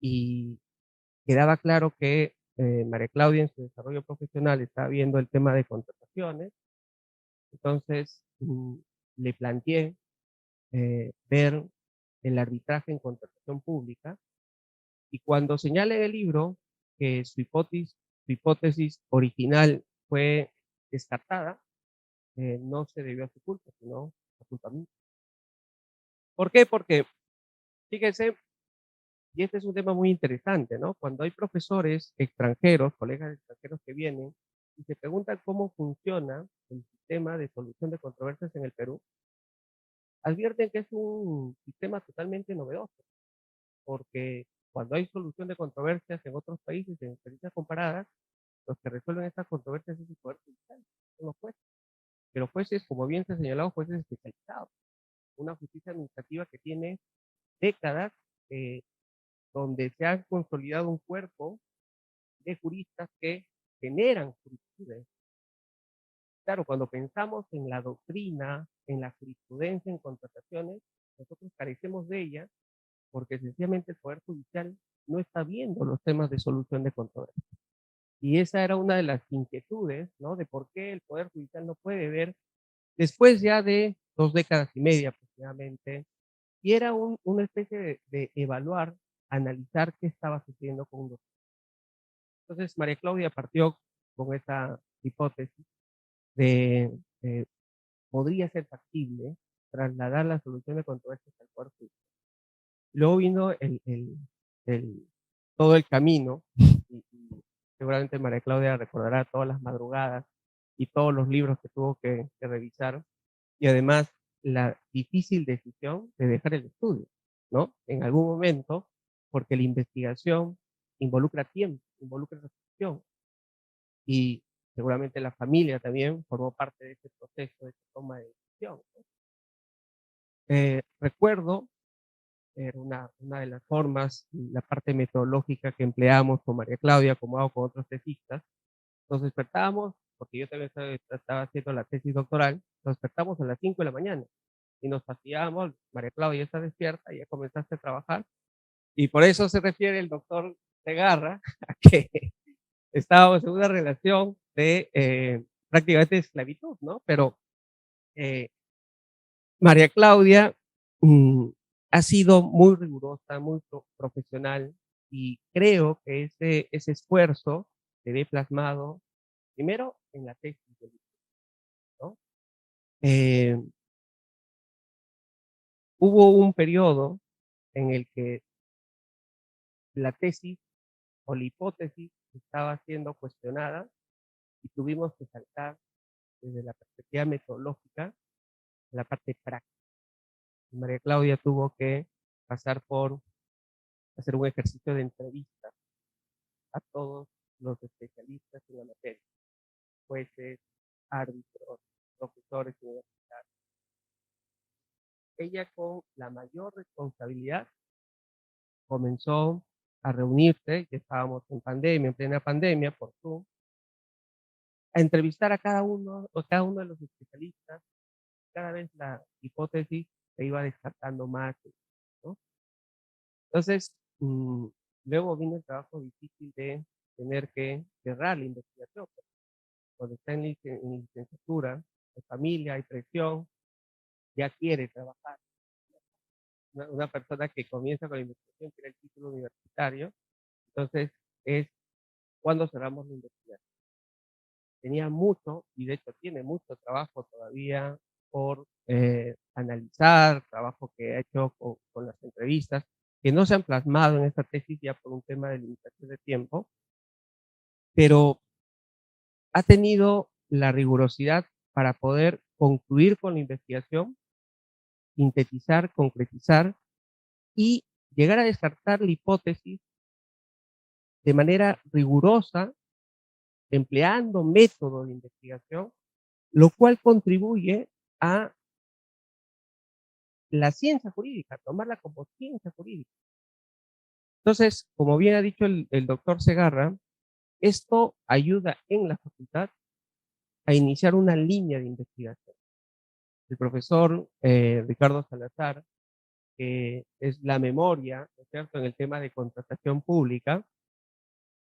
Y quedaba claro que María Claudia en su desarrollo profesional estaba viendo el tema de contrataciones. Entonces le planteé ver el arbitraje en contratación pública y cuando señala en el libro que su hipótesis original fue descartada, no se debió a su culpa, sino a culpa mía. ¿Por qué? Porque, fíjense, y este es un tema muy interesante, ¿no? Cuando hay profesores extranjeros, colegas extranjeros que vienen y se preguntan cómo funciona el sistema de solución de controversias en el Perú, advierten que es un sistema totalmente novedoso, porque cuando hay solución de controversias en otros países, en experiencias comparadas, los que resuelven estas controversias es el Poder Judicial, son los jueces. Pero jueces, como bien se ha señalado, jueces especializados, una justicia administrativa que tiene décadas, donde se ha consolidado un cuerpo de juristas que generan jurisprudencia. Claro, cuando pensamos en la doctrina, en la jurisprudencia, en contrataciones, nosotros carecemos de ella porque sencillamente el Poder Judicial no está viendo los temas de solución de controversias. Y esa era una de las inquietudes, ¿no? De por qué el Poder Judicial no puede ver, después ya de 2 décadas y media aproximadamente, y era una especie de evaluar, analizar qué estaba sucediendo con un doctor. Entonces, María Claudia partió con esa hipótesis de podría ser factible trasladar la solución de controversias al Poder Judicial. Luego vino todo el camino, y seguramente María Claudia recordará todas las madrugadas y todos los libros que tuvo que revisar, y además la difícil decisión de dejar el estudio, ¿no? En algún momento, porque la investigación involucra tiempo, involucra reflexión, y seguramente la familia también formó parte de ese proceso de toma de decisión, ¿no? Recuerdo, era una de las formas, la parte metodológica que empleamos con María Claudia, como hago con otros tesistas. Nos despertábamos, porque yo también estaba haciendo la tesis doctoral, nos despertamos a las 5 de la mañana y nos fastidiábamos. María Claudia está despierta, ya comenzaste a trabajar, y por eso se refiere el doctor Segarra a que estábamos en una relación de prácticamente esclavitud, ¿no? Pero María Claudia ha sido muy rigurosa, muy profesional, y creo que ese esfuerzo se ve plasmado primero en la tesis del libro, ¿no? Hubo un periodo en el que la tesis o la hipótesis estaba siendo cuestionada y tuvimos que saltar desde la perspectiva metodológica a la parte práctica. María Claudia tuvo que pasar por hacer un ejercicio de entrevista a todos los especialistas en la materia, jueces, árbitros, profesores universitarios. Ella, con la mayor responsabilidad, comenzó a reunirse, que estábamos en pandemia, en plena pandemia, por Zoom, a entrevistar a cada uno de los especialistas. Cada vez la hipótesis se iba descartando más, ¿no? Entonces, luego vino el trabajo difícil de tener que cerrar la investigación. Cuando está en licenciatura, hay familia, hay presión, ya quiere trabajar. Una persona que comienza con la investigación quiere el título universitario, entonces es cuando cerramos la investigación. Tenía mucho, y de hecho tiene mucho trabajo todavía por analizar, trabajo que ha hecho con las entrevistas, que no se han plasmado en esta tesis ya por un tema de limitación de tiempo, pero ha tenido la rigurosidad para poder concluir con la investigación, sintetizar, concretizar y llegar a descartar la hipótesis de manera rigurosa, empleando método de investigación, lo cual contribuye a la ciencia jurídica, tomarla como ciencia jurídica. Entonces, como bien ha dicho el doctor Segarra, esto ayuda en la facultad a iniciar una línea de investigación. El profesor Ricardo Salazar, que es la memoria, ¿no es cierto?, en el tema de contratación pública,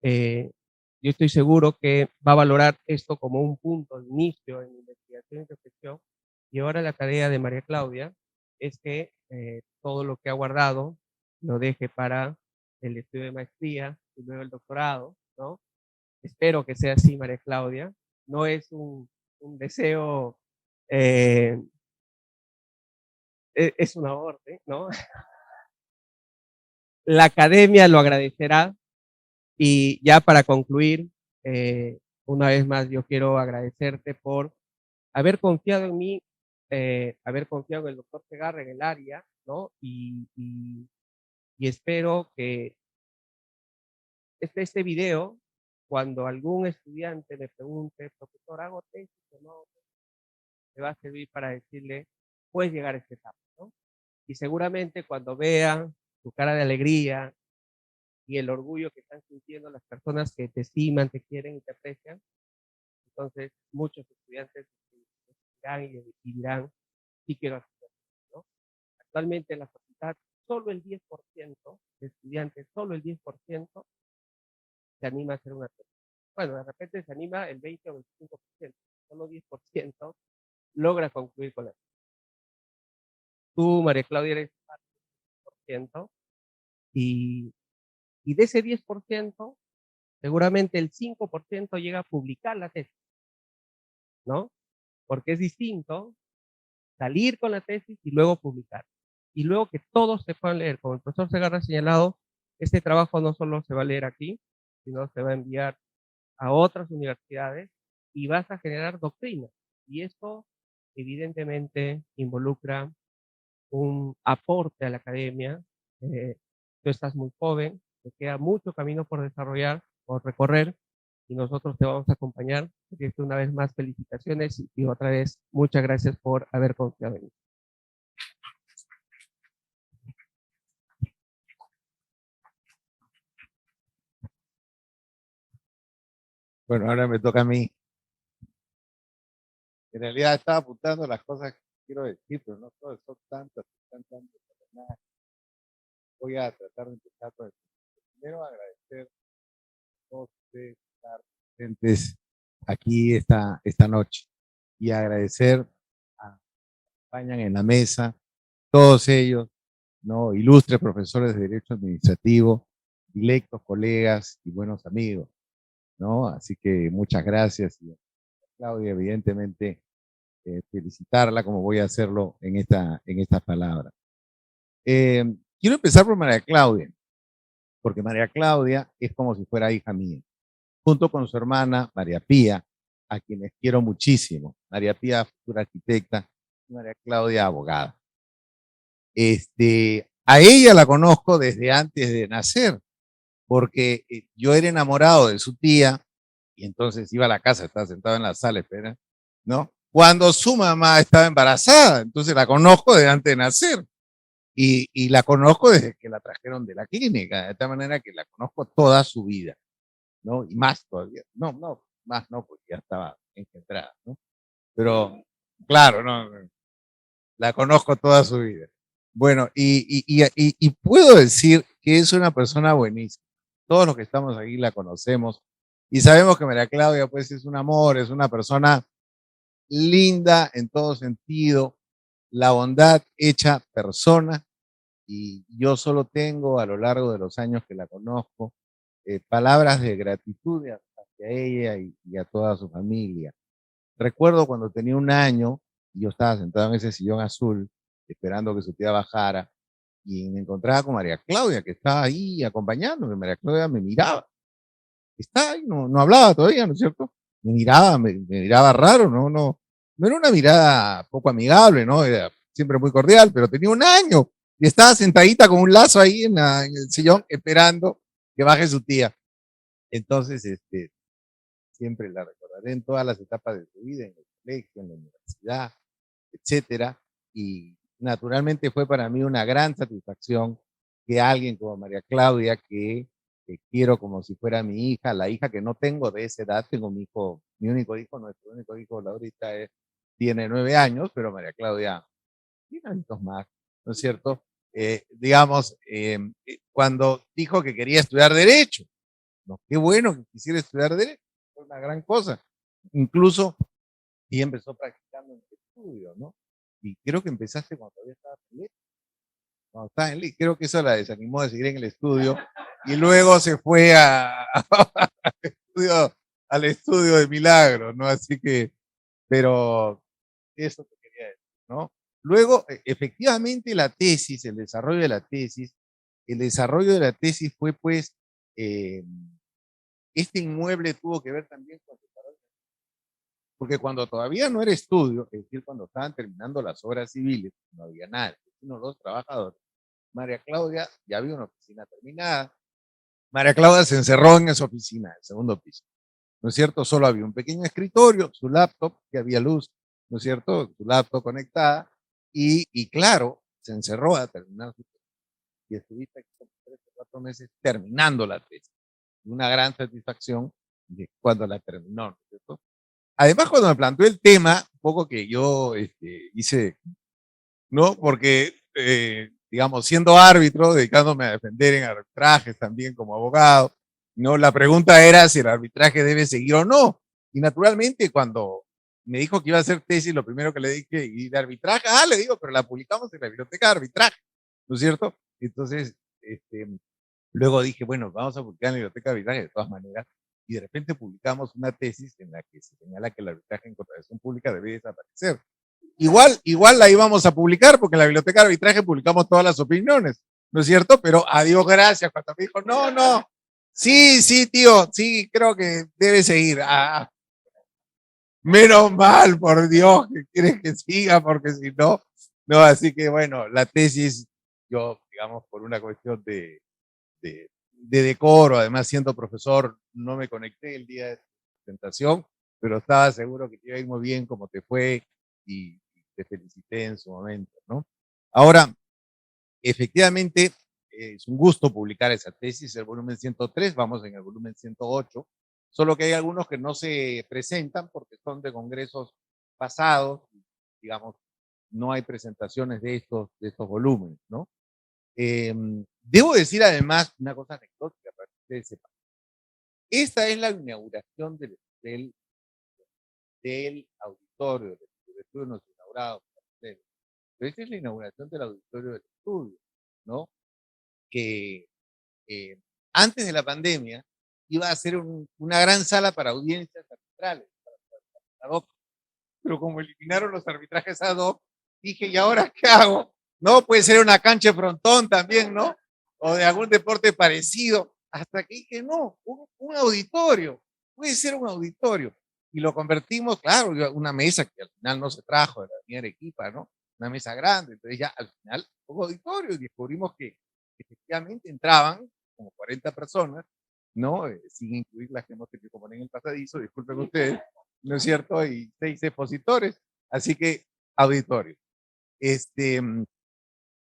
yo estoy seguro que va a valorar esto como un punto de inicio en investigación y reflexión, y ahora la tarea de María Claudia es que todo lo que ha guardado lo deje para el estudio de maestría y luego el doctorado, ¿no? Espero que sea así, María Claudia. No es un deseo, es una orden, ¿no? La academia lo agradecerá. Y ya para concluir, una vez más yo quiero agradecerte por haber confiado en mí, haber confiado en el doctor Segarra en el área, ¿no? Y espero que este video, cuando algún estudiante me pregunte, profesor, ¿hago tesis o no? Me va a servir para decirle, puedes llegar a esta etapa, ¿no? Y seguramente cuando vea tu cara de alegría y el orgullo que están sintiendo las personas que te estiman, te quieren y te aprecian, entonces muchos estudiantes dirán y dirán, sí quiero hacer, ¿no? Actualmente en la facultad, solo el 10% de estudiantes, solo el 10% se anima a hacer una tesis. Bueno, de repente se anima el 20 o 25%, solo 10% logra concluir con la tesis. Tú, María Claudia, eres parte del 10%, y de ese 10%, seguramente el 5% llega a publicar la tesis, ¿no? Porque es distinto salir con la tesis y luego publicar. Y luego que todos se puedan leer. Como el profesor Segarra ha señalado, este trabajo no solo se va a leer aquí, sino se va a enviar a otras universidades y vas a generar doctrina. Y esto evidentemente involucra un aporte a la academia. Tú estás muy joven, te queda mucho camino por desarrollar, por recorrer, y nosotros te vamos a acompañar. Así que una vez más, felicitaciones y otra vez muchas gracias por haber confiado en mí. Bueno, ahora me toca a mí. En realidad estaba apuntando las cosas que quiero decir, pero no todas son tantas, nada. Voy a tratar de empezar por el primero, agradecer a todos ustedes por estar presentes aquí esta noche y agradecer a acompañan en la mesa, todos ellos, ¿no? Ilustres profesores de Derecho Administrativo, directos colegas y buenos amigos, ¿no? Así que muchas gracias. Y Claudia, evidentemente, felicitarla como voy a hacerlo en estas palabras. Quiero empezar por María Claudia, porque María Claudia es como si fuera hija mía, junto con su hermana María Pía, a quienes quiero muchísimo. María Pía, futura arquitecta, y María Claudia, abogada. A ella la conozco desde antes de nacer, porque yo era enamorado de su tía, y entonces iba a la casa, estaba sentado en la sala, espera, ¿no? Cuando su mamá estaba embarazada, entonces la conozco desde antes de nacer. Y la conozco desde que la trajeron de la clínica, de tal manera que la conozco toda su vida, ¿no? Y más todavía. No, más no, porque ya estaba engendrada, ¿no? Pero, claro, no, la conozco toda su vida. Bueno, y puedo decir que es una persona buenísima. Todos los que estamos aquí la conocemos y sabemos que María Claudia, pues, es un amor, es una persona linda en todo sentido, la bondad hecha persona, y yo solo tengo a lo largo de los años que la conozco palabras de gratitud hacia ella y a toda su familia. Recuerdo cuando tenía un año y yo estaba sentado en ese sillón azul esperando que su tía bajara y me encontraba con María Claudia que estaba ahí acompañándome. María Claudia me miraba, estaba ahí, no hablaba todavía, ¿no es cierto? Me miraba raro, no era una mirada poco amigable, ¿no? Era siempre muy cordial, pero tenía un año y estaba sentadita con un lazo ahí en el sillón esperando que baje su tía. Entonces, siempre la recordaré en todas las etapas de su vida, en el colegio, en la universidad, etcétera. Y naturalmente fue para mí una gran satisfacción que alguien como María Claudia, que quiero como si fuera mi hija, la hija que no tengo de esa edad, tengo mi hijo, mi único hijo, nuestro único hijo, Laurita, tiene 9 años, pero María Claudia tiene años más, ¿no es cierto? Digamos, cuando dijo que quería estudiar Derecho, ¿no? Qué bueno que quisiera estudiar Derecho, fue una gran cosa. Incluso, y empezó practicando en el estudio, ¿no? Y creo que empezaste cuando todavía estaba en ley. Cuando estaba en ley, creo que eso la desanimó de seguir en el estudio. Y luego se fue al estudio de Milagros, ¿no? Así que, pero eso te quería decir, ¿no? Luego, efectivamente, la tesis, el desarrollo de la tesis fue, pues, este inmueble tuvo que ver también con porque cuando todavía no era estudio, es decir, cuando estaban terminando las obras civiles, no había nada, sino los trabajadores. María Claudia ya había una oficina terminada. María Claudia se encerró en esa oficina, el segundo piso. ¿No es cierto? Solo había un pequeño escritorio, su laptop, que había luz, ¿no es cierto? Su laptop conectada, y claro, se encerró a terminar su tesis. Y estuviste aquí por 3 o 4 meses terminando la tesis. Una gran satisfacción de cuando la terminó, ¿no es cierto? Además, cuando me planteó el tema, un poco que yo hice, ¿no? Porque, digamos, siendo árbitro, dedicándome a defender en arbitrajes también como abogado, ¿no? La pregunta era si el arbitraje debe seguir o no. Y naturalmente, cuando me dijo que iba a hacer tesis, lo primero que le dije, ¿y de arbitraje? Ah, le digo, pero la publicamos en la biblioteca de arbitraje, ¿no es cierto? Entonces, luego dije, bueno, vamos a publicar en la biblioteca de arbitraje de todas maneras, y de repente publicamos una tesis en la que se señala que el arbitraje en contratación pública debe desaparecer. Igual la íbamos a publicar, porque en la biblioteca de arbitraje publicamos todas las opiniones, ¿no es cierto? Pero a Dios gracias, cuando me dijo, no, sí, tío, sí, creo que debe seguir. Menos mal, por Dios, que quieres que siga, porque si no, no, así que bueno, la tesis, yo, digamos, por una cuestión de decoro, además siendo profesor, no me conecté el día de tu presentación, pero estaba seguro que te iba a ir muy bien como te fue y te felicité en su momento, ¿no? Ahora, efectivamente, es un gusto publicar esa tesis, el volumen 103, vamos en el volumen 108, solo que hay algunos que no se presentan porque son de congresos pasados, digamos, no hay presentaciones de estos volúmenes, ¿no? Debo decir además una cosa anecdótica para que ustedes sepan. Esta es la inauguración del auditorio, del estudio nos inaugurado. Pero esta es la inauguración del auditorio del estudio, ¿no? Que antes de la pandemia iba a ser una gran sala para audiencias arbitrales, ad hoc. Pero como eliminaron los arbitrajes ad hoc, dije, ¿y ahora qué hago? No, puede ser una cancha de frontón también, ¿no? O de algún deporte parecido. Hasta que dije, no, un auditorio, puede ser un auditorio. Y lo convertimos, claro, una mesa que al final no se trajo de la Avenida Arequipa, ¿no? Una mesa grande. Entonces ya al final un auditorio y descubrimos que efectivamente entraban como 40 personas, ¿no? Sin incluir las que hemos tenido que poner en el pasadizo, disculpen ustedes, ¿no es cierto? Y 6 expositores, así que auditorio.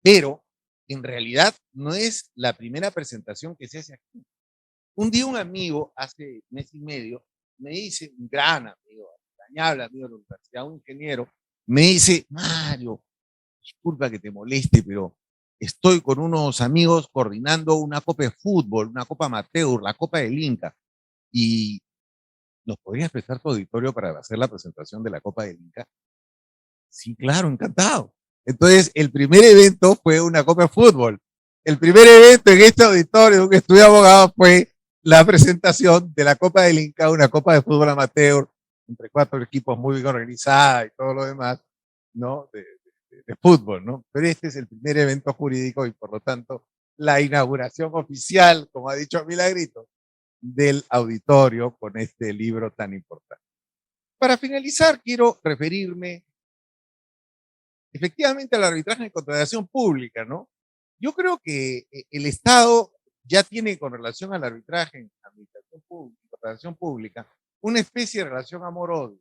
Pero en realidad no es la primera presentación que se hace aquí. Un día un amigo, hace mes y medio, me dice, un gran amigo, entrañable amigo de la universidad, un ingeniero, me dice, Mario, disculpa que te moleste, pero estoy con unos amigos coordinando una copa de fútbol, una copa amateur, la Copa del Inca, y ¿nos podrías prestar tu auditorio para hacer la presentación de la Copa del Inca? Sí, claro, encantado. Entonces, el primer evento fue una Copa de fútbol. El primer evento en este auditorio que estudié abogado fue la presentación de la Copa del Inca, una Copa de fútbol amateur, entre 4 equipos muy bien organizada y todo lo demás, ¿no? De fútbol, ¿no? Pero este es el primer evento jurídico y por lo tanto la inauguración oficial, como ha dicho Milagrito, del auditorio con este libro tan importante. Para finalizar, quiero referirme efectivamente al arbitraje en contratación pública, ¿no? Yo creo que el Estado ya tiene con relación al arbitraje en administración pública, contratación pública, una especie de relación amor-odio,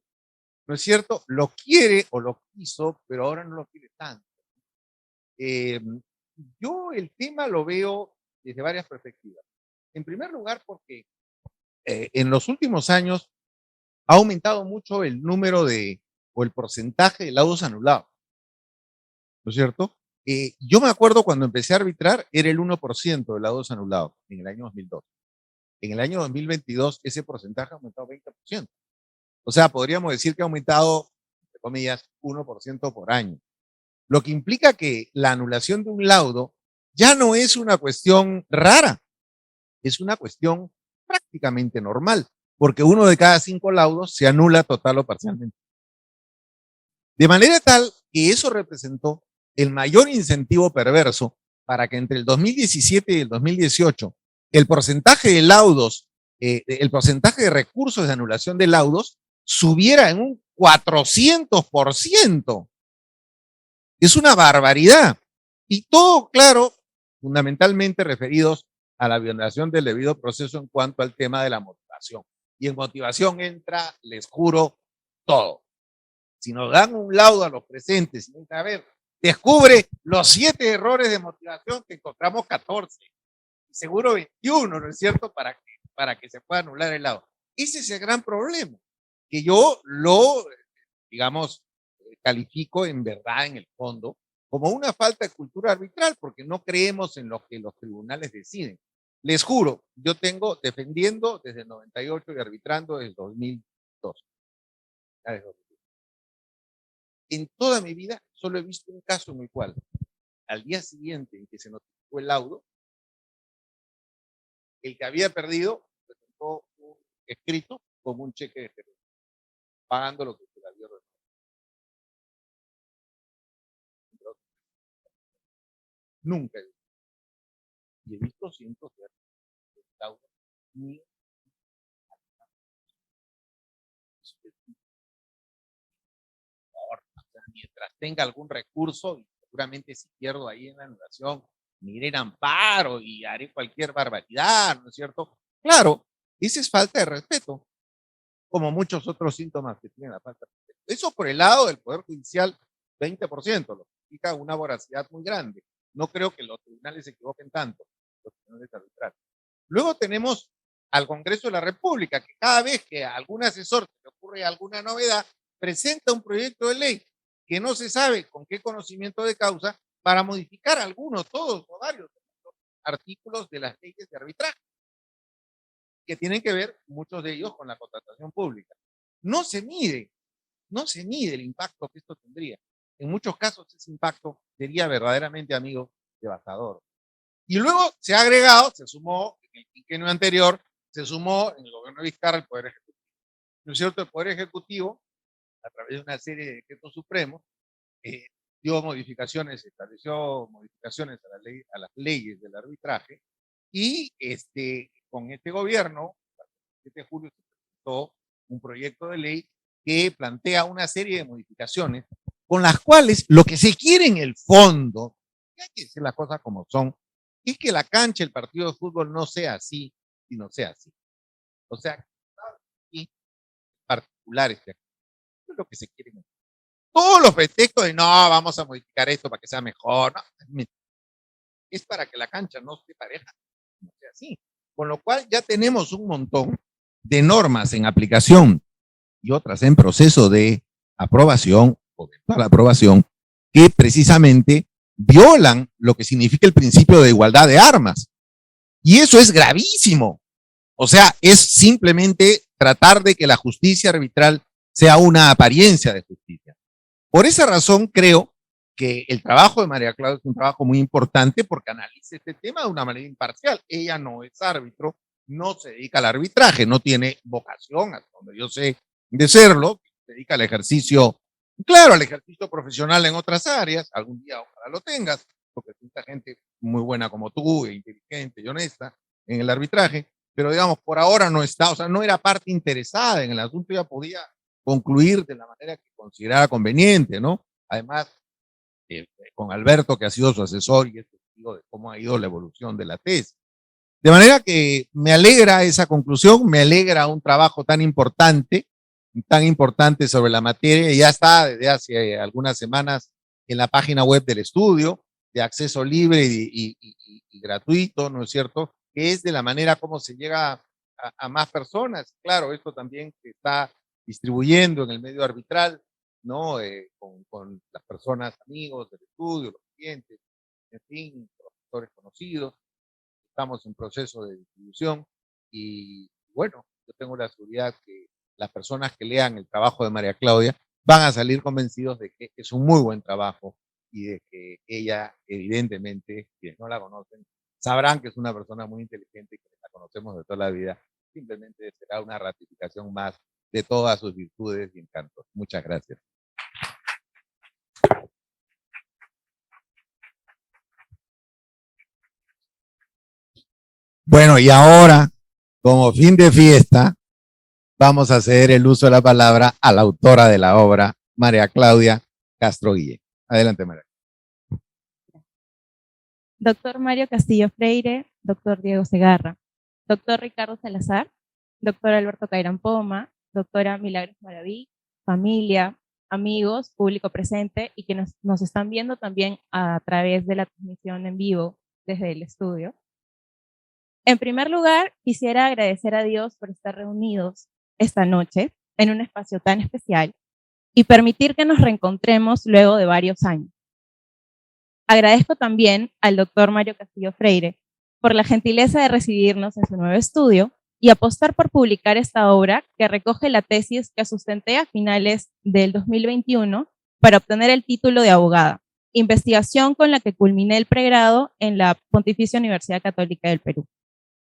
¿no es cierto? Lo quiere o lo quiso, pero ahora no lo quiere tanto. Yo el tema lo veo desde varias perspectivas. En primer lugar, porque en los últimos años ha aumentado mucho el número o el porcentaje de laudos anulados, ¿no es cierto? Yo me acuerdo cuando empecé a arbitrar, era el 1% de laudos anulados en el año 2002. En el año 2022 ese porcentaje ha aumentado 20%. O sea, podríamos decir que ha aumentado, entre comillas, 1% por año. Lo que implica que la anulación de un laudo ya no es una cuestión rara, es una cuestión prácticamente normal, porque 1 de cada 5 laudos se anula total o parcialmente. De manera tal que eso representó el mayor incentivo perverso para que entre el 2017 y el 2018 el porcentaje de laudos, el porcentaje de recursos de anulación de laudos subiera en un 400%. Es una barbaridad. Y todo, claro, fundamentalmente referidos a la violación del debido proceso en cuanto al tema de la motivación. Y en motivación entra, les juro, todo. Si nos dan un laudo a los presentes, a ver, descubre los 7 errores de motivación, que encontramos 14, seguro 21, ¿no es cierto?, para que se pueda anular el laudo. Ese es el gran problema, que yo lo, digamos, califico en verdad, en el fondo, como una falta de cultura arbitral, porque no creemos en lo que los tribunales deciden. Les juro, yo tengo defendiendo desde el 98 y arbitrando desde el 2002. En toda mi vida solo he visto un caso en el cual, al día siguiente en que se notificó el laudo, el que había perdido presentó un escrito como un cheque de género, pagando lo que se le había recibido. Nunca he visto. Y he visto cientos de laudos. Mientras tenga algún recurso, y seguramente si pierdo ahí en la anulación, me iré en amparo y haré cualquier barbaridad, ¿no es cierto? Claro, esa es falta de respeto, como muchos otros síntomas que tienen la falta de respeto. Eso por el lado del Poder Judicial, 20%, lo que significa una voracidad muy grande. No creo que los tribunales se equivoquen tanto, los tribunales arbitrales. Luego tenemos al Congreso de la República, que cada vez que a algún asesor se le ocurre alguna novedad, presenta un proyecto de ley que no se sabe con qué conocimiento de causa para modificar algunos, todos o varios artículos de las leyes de arbitraje, que tienen que ver, muchos de ellos, con la contratación pública. No se mide el impacto que esto tendría. En muchos casos ese impacto sería verdaderamente, amigo, devastador. Y luego se ha agregado, se sumó en el quinquenio anterior, se sumó en el gobierno de Vizcarra el Poder Ejecutivo. ¿No es cierto? El Poder Ejecutivo, a través de una serie de decretos supremos, dio modificaciones, estableció modificaciones a las leyes del arbitraje, y con este gobierno, el 7 de julio, se presentó un proyecto de ley que plantea una serie de modificaciones con las cuales lo que se quiere en el fondo, y hay que decir las cosas como son, es que la cancha, el partido de fútbol no sea así, sino sea así. O sea, manipular este acto. Eso es lo que se quiere. Todos los pretextos de no, vamos a modificar esto para que sea mejor, no, es para que la cancha no esté pareja, no sea así. Con lo cual ya tenemos un montón de normas en aplicación y otras en proceso de aprobación o eventual aprobación que precisamente violan lo que significa el principio de igualdad de armas. Y eso es gravísimo. O sea, es simplemente tratar de que la justicia arbitral sea una apariencia de justicia. Por esa razón creo que el trabajo de María Claudia es un trabajo muy importante porque analiza este tema de una manera imparcial. Ella no es árbitro, no se dedica al arbitraje, no tiene vocación, hasta donde yo sé, de serlo, se dedica al ejercicio, claro, al ejercicio profesional en otras áreas, algún día ojalá lo tengas, porque hay mucha gente muy buena como tú, inteligente y honesta en el arbitraje, pero digamos, por ahora no está, o sea, no era parte interesada en el asunto, ya podía concluir de la manera que considerara conveniente, ¿no? Además, con Alberto, que ha sido su asesor y es testigo de cómo ha ido la evolución de la tesis. De manera que me alegra esa conclusión, me alegra un trabajo tan importante sobre la materia, y ya está desde hace algunas semanas en la página web del estudio, de acceso libre y gratuito, ¿no es cierto? Que es de la manera como se llega a más personas. Claro, esto también se está distribuyendo en el medio arbitral, ¿no? Con las personas, amigos del estudio, los clientes, en fin, profesores conocidos. Estamos en proceso de distribución y bueno, yo tengo la seguridad que las personas que lean el trabajo de María Claudia van a salir convencidos de que es un muy buen trabajo y de que ella, evidentemente, quienes no la conocen, sabrán que es una persona muy inteligente y que la conocemos de toda la vida. Simplemente será una ratificación más de todas sus virtudes y encantos. Muchas gracias. Bueno, y ahora, como fin de fiesta, vamos a ceder el uso de la palabra a la autora de la obra, María Claudia Castro Guillén. Adelante, María. Doctor Mario Castillo Freire, doctor Diego Segarra, doctor Ricardo Salazar, doctor Alberto Cairán Poma, doctora Milagros Maraví, familia, amigos, público presente y que nos están viendo también a través de la transmisión en vivo desde el estudio. En primer lugar, quisiera agradecer a Dios por estar reunidos esta noche en un espacio tan especial y permitir que nos reencontremos luego de varios años. Agradezco también al doctor Mario Castillo Freire por la gentileza de recibirnos en su nuevo estudio y apostar por publicar esta obra que recoge la tesis que sustenté a finales del 2021 para obtener el título de abogada, investigación con la que culminé el pregrado en la Pontificia Universidad Católica del Perú.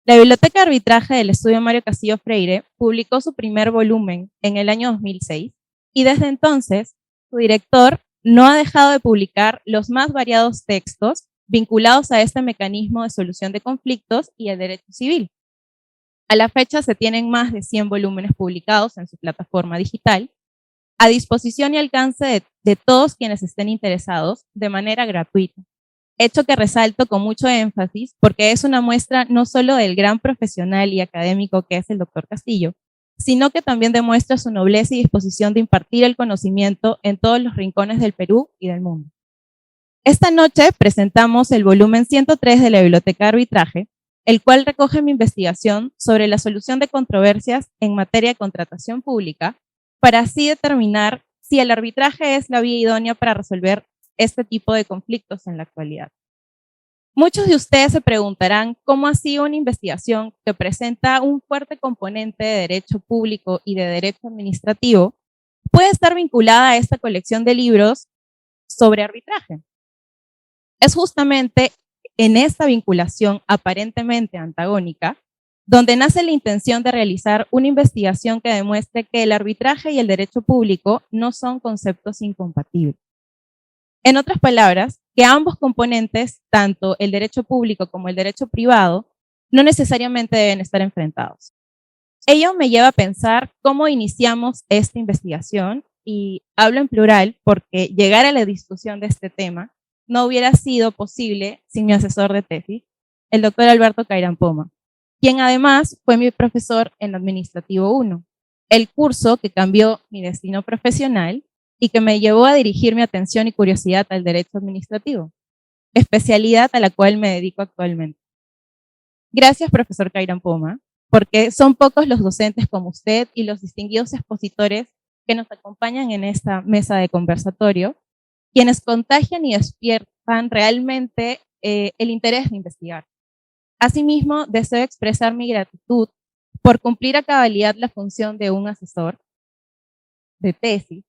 La Biblioteca de Arbitraje del Estudio Mario Castillo Freire publicó su primer volumen en el año 2006 y desde entonces su director no ha dejado de publicar los más variados textos vinculados a este mecanismo de solución de conflictos y el derecho civil. A la fecha se tienen más de 100 volúmenes publicados en su plataforma digital, a disposición y alcance de todos quienes estén interesados de manera gratuita. Hecho que resalto con mucho énfasis porque es una muestra no solo del gran profesional y académico que es el doctor Castillo, sino que también demuestra su nobleza y disposición de impartir el conocimiento en todos los rincones del Perú y del mundo. Esta noche presentamos el volumen 103 de la Biblioteca de Arbitraje, el cual recoge mi investigación sobre la solución de controversias en materia de contratación pública, para así determinar si el arbitraje es la vía idónea para resolver este tipo de conflictos en la actualidad. Muchos de ustedes se preguntarán cómo así una investigación que presenta un fuerte componente de derecho público y de derecho administrativo puede estar vinculada a esta colección de libros sobre arbitraje. Es justamente en esta vinculación aparentemente antagónica donde nace la intención de realizar una investigación que demuestre que el arbitraje y el derecho público no son conceptos incompatibles. En otras palabras, que ambos componentes, tanto el derecho público como el derecho privado, no necesariamente deben estar enfrentados. Ello me lleva a pensar cómo iniciamos esta investigación, y hablo en plural porque llegar a la discusión de este tema no hubiera sido posible sin mi asesor de tesis, el doctor Alberto Cairán Poma, quien además fue mi profesor en Administrativo 1, el curso que cambió mi destino profesional y que me llevó a dirigir mi atención y curiosidad al derecho administrativo, especialidad a la cual me dedico actualmente. Gracias, profesor Kairan Poma, porque son pocos los docentes como usted y los distinguidos expositores que nos acompañan en esta mesa de conversatorio, quienes contagian y despiertan realmente el interés de investigar. Asimismo, deseo expresar mi gratitud por cumplir a cabalidad la función de un asesor de tesis,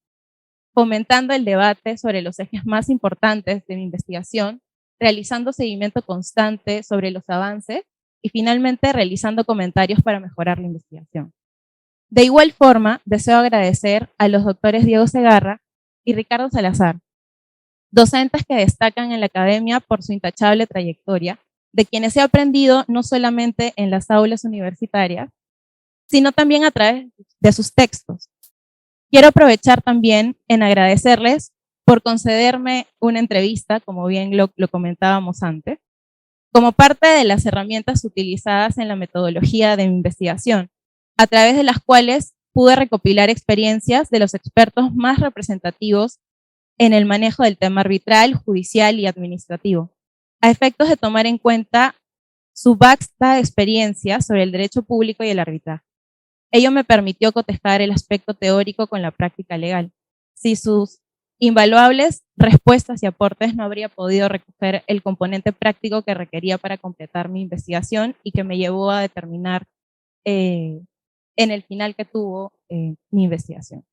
fomentando el debate sobre los ejes más importantes de mi investigación, realizando seguimiento constante sobre los avances y finalmente realizando comentarios para mejorar la investigación. De igual forma, deseo agradecer a los doctores Diego Segarra y Ricardo Salazar, docentes que destacan en la academia por su intachable trayectoria, de quienes he aprendido no solamente en las aulas universitarias, sino también a través de sus textos. Quiero aprovechar también en agradecerles por concederme una entrevista, como bien lo comentábamos antes, como parte de las herramientas utilizadas en la metodología de mi investigación, a través de las cuales pude recopilar experiencias de los expertos más representativos en el manejo del tema arbitral, judicial y administrativo, a efectos de tomar en cuenta su vasta experiencia sobre el derecho público y el arbitraje. Ello me permitió cotejar el aspecto teórico con la práctica legal. Si sus invaluables respuestas y aportes no habría podido recoger el componente práctico que requería para completar mi investigación y que me llevó a determinar en el final que tuvo mi investigación.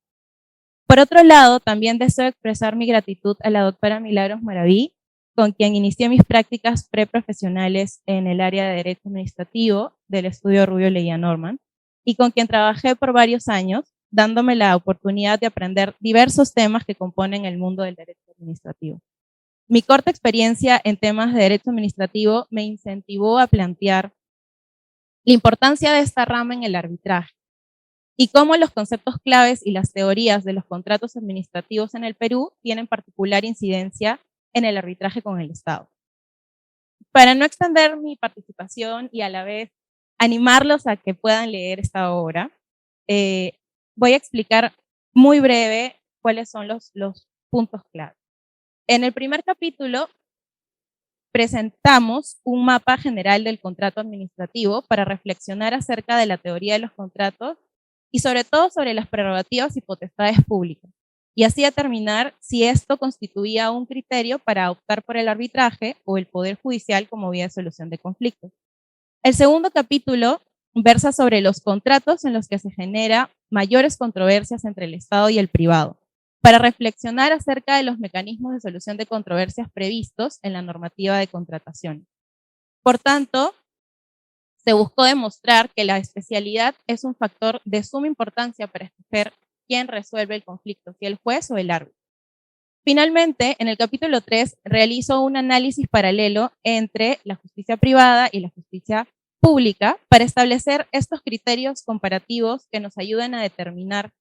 Por otro lado, también deseo expresar mi gratitud a la doctora Milagros Maraví, con quien inicié mis prácticas preprofesionales en el área de Derecho Administrativo del estudio Rubio Leguía Norman, y con quien trabajé por varios años, dándome la oportunidad de aprender diversos temas que componen el mundo del derecho administrativo. Mi corta experiencia en temas de derecho administrativo me incentivó a plantear la importancia de esta rama en el arbitraje y cómo los conceptos claves y las teorías de los contratos administrativos en el Perú tienen particular incidencia en el arbitraje con el Estado. Para no extender mi participación y a la vez animarlos a que puedan leer esta obra, voy a explicar muy breve cuáles son los puntos clave. En el primer capítulo presentamos un mapa general del contrato administrativo para reflexionar acerca de la teoría de los contratos y sobre todo sobre las prerrogativas y potestades públicas, y así determinar si esto constituía un criterio para optar por el arbitraje o el poder judicial como vía de solución de conflictos. El segundo capítulo versa sobre los contratos en los que se genera mayores controversias entre el Estado y el privado, para reflexionar acerca de los mecanismos de solución de controversias previstos en la normativa de contratación. Por tanto, se buscó demostrar que la especialidad es un factor de suma importancia para escoger quién resuelve el conflicto, si el juez o el árbitro. Finalmente, en el capítulo 3, realizo un análisis paralelo entre la justicia privada y la justicia pública para establecer estos criterios comparativos que nos ayudan a determinar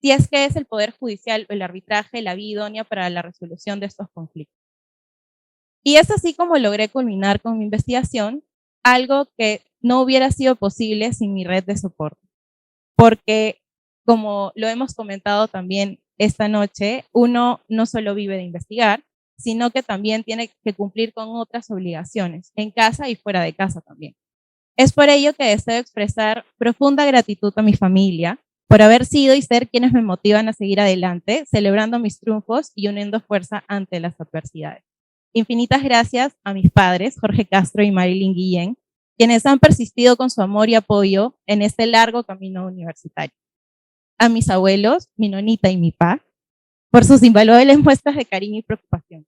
si es que es el Poder Judicial o el arbitraje la vía idónea para la resolución de estos conflictos. Y es así como logré culminar con mi investigación, algo que no hubiera sido posible sin mi red de soporte. Porque, como lo hemos comentado también esta noche, uno no solo vive de investigar, sino que también tiene que cumplir con otras obligaciones, en casa y fuera de casa también. Es por ello que deseo expresar profunda gratitud a mi familia por haber sido y ser quienes me motivan a seguir adelante, celebrando mis triunfos y uniendo fuerza ante las adversidades. Infinitas gracias a mis padres, Jorge Castro y Marilyn Guillén, quienes han persistido con su amor y apoyo en este largo camino universitario. A mis abuelos, mi nonita y mi pa, por sus invaluables muestras de cariño y preocupación.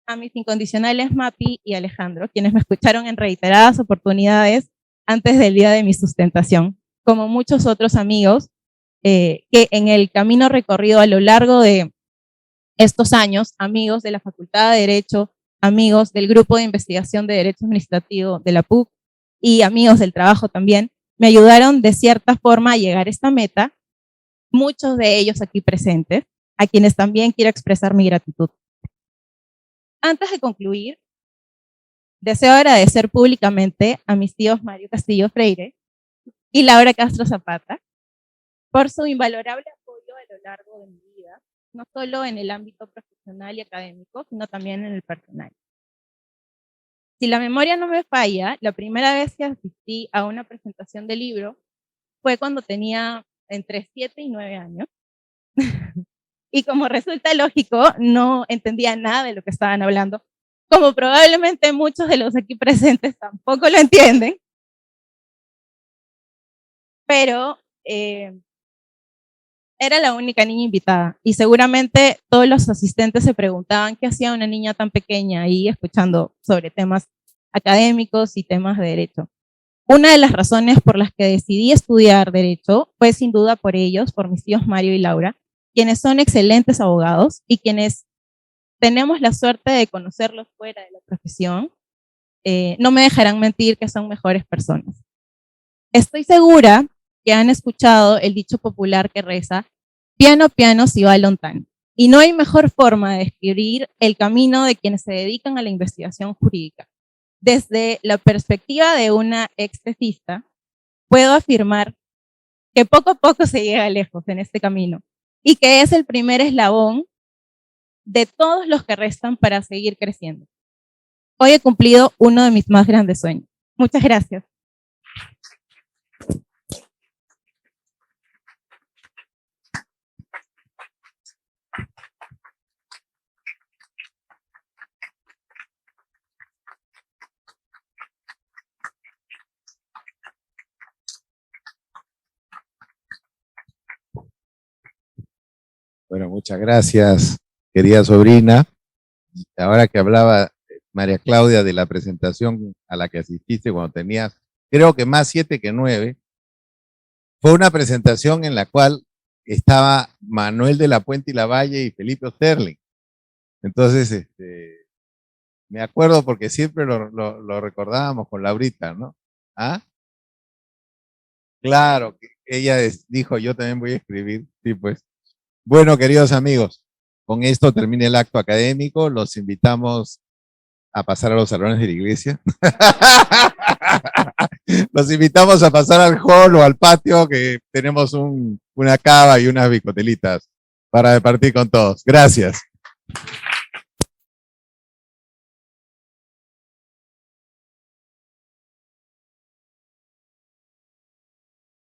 A mis incondicionales Mapi y Alejandro, quienes me escucharon en reiteradas oportunidades antes del día de mi sustentación, como muchos otros amigos que en el camino recorrido a lo largo de estos años, amigos de la Facultad de Derecho, amigos del Grupo de Investigación de Derecho Administrativo de la PUC y amigos del trabajo también, me ayudaron de cierta forma a llegar a esta meta, muchos de ellos aquí presentes, a quienes también quiero expresar mi gratitud. Antes de concluir, deseo agradecer públicamente a mis tíos Mario Castillo Freire y Laura Castro Zapata, por su invalorable apoyo a lo largo de mi vida, no solo en el ámbito profesional y académico, sino también en el personal. Si la memoria no me falla, la primera vez que asistí a una presentación de libro fue cuando tenía entre 7 y 9 años. Y como resulta lógico, no entendía nada de lo que estaban hablando, como probablemente muchos de los aquí presentes tampoco lo entienden. Pero era la única niña invitada y seguramente todos los asistentes se preguntaban qué hacía una niña tan pequeña ahí escuchando sobre temas académicos y temas de derecho. Una de las razones por las que decidí estudiar derecho fue sin duda por ellos, por mis tíos Mario y Laura, quienes son excelentes abogados y quienes tenemos la suerte de conocerlos fuera de la profesión. No me dejarán mentir que son mejores personas. Estoy segura que han escuchado el dicho popular que reza, piano, piano, si va lontano. Y no hay mejor forma de describir el camino de quienes se dedican a la investigación jurídica. Desde la perspectiva de una ex tesista, puedo afirmar que poco a poco se llega lejos en este camino y que es el primer eslabón de todos los que restan para seguir creciendo. Hoy he cumplido uno de mis más grandes sueños. Muchas gracias. Bueno, muchas gracias, querida sobrina. Ahora que hablaba María Claudia de la presentación a la que asististe cuando tenías, creo que más 7 que 9, fue una presentación en la cual estaba Manuel de la Puente y Lavalle y Felipe Osterling. Entonces, me acuerdo porque siempre lo recordábamos con Laurita, ¿no? ¿Ah? Claro, que ella dijo, yo también voy a escribir. Sí, pues. Bueno, queridos amigos, con esto termina el acto académico. Los invitamos a pasar a los salones de la iglesia. Los invitamos a pasar al hall o al patio, que tenemos una cava y unas bicotelitas para departir con todos. Gracias.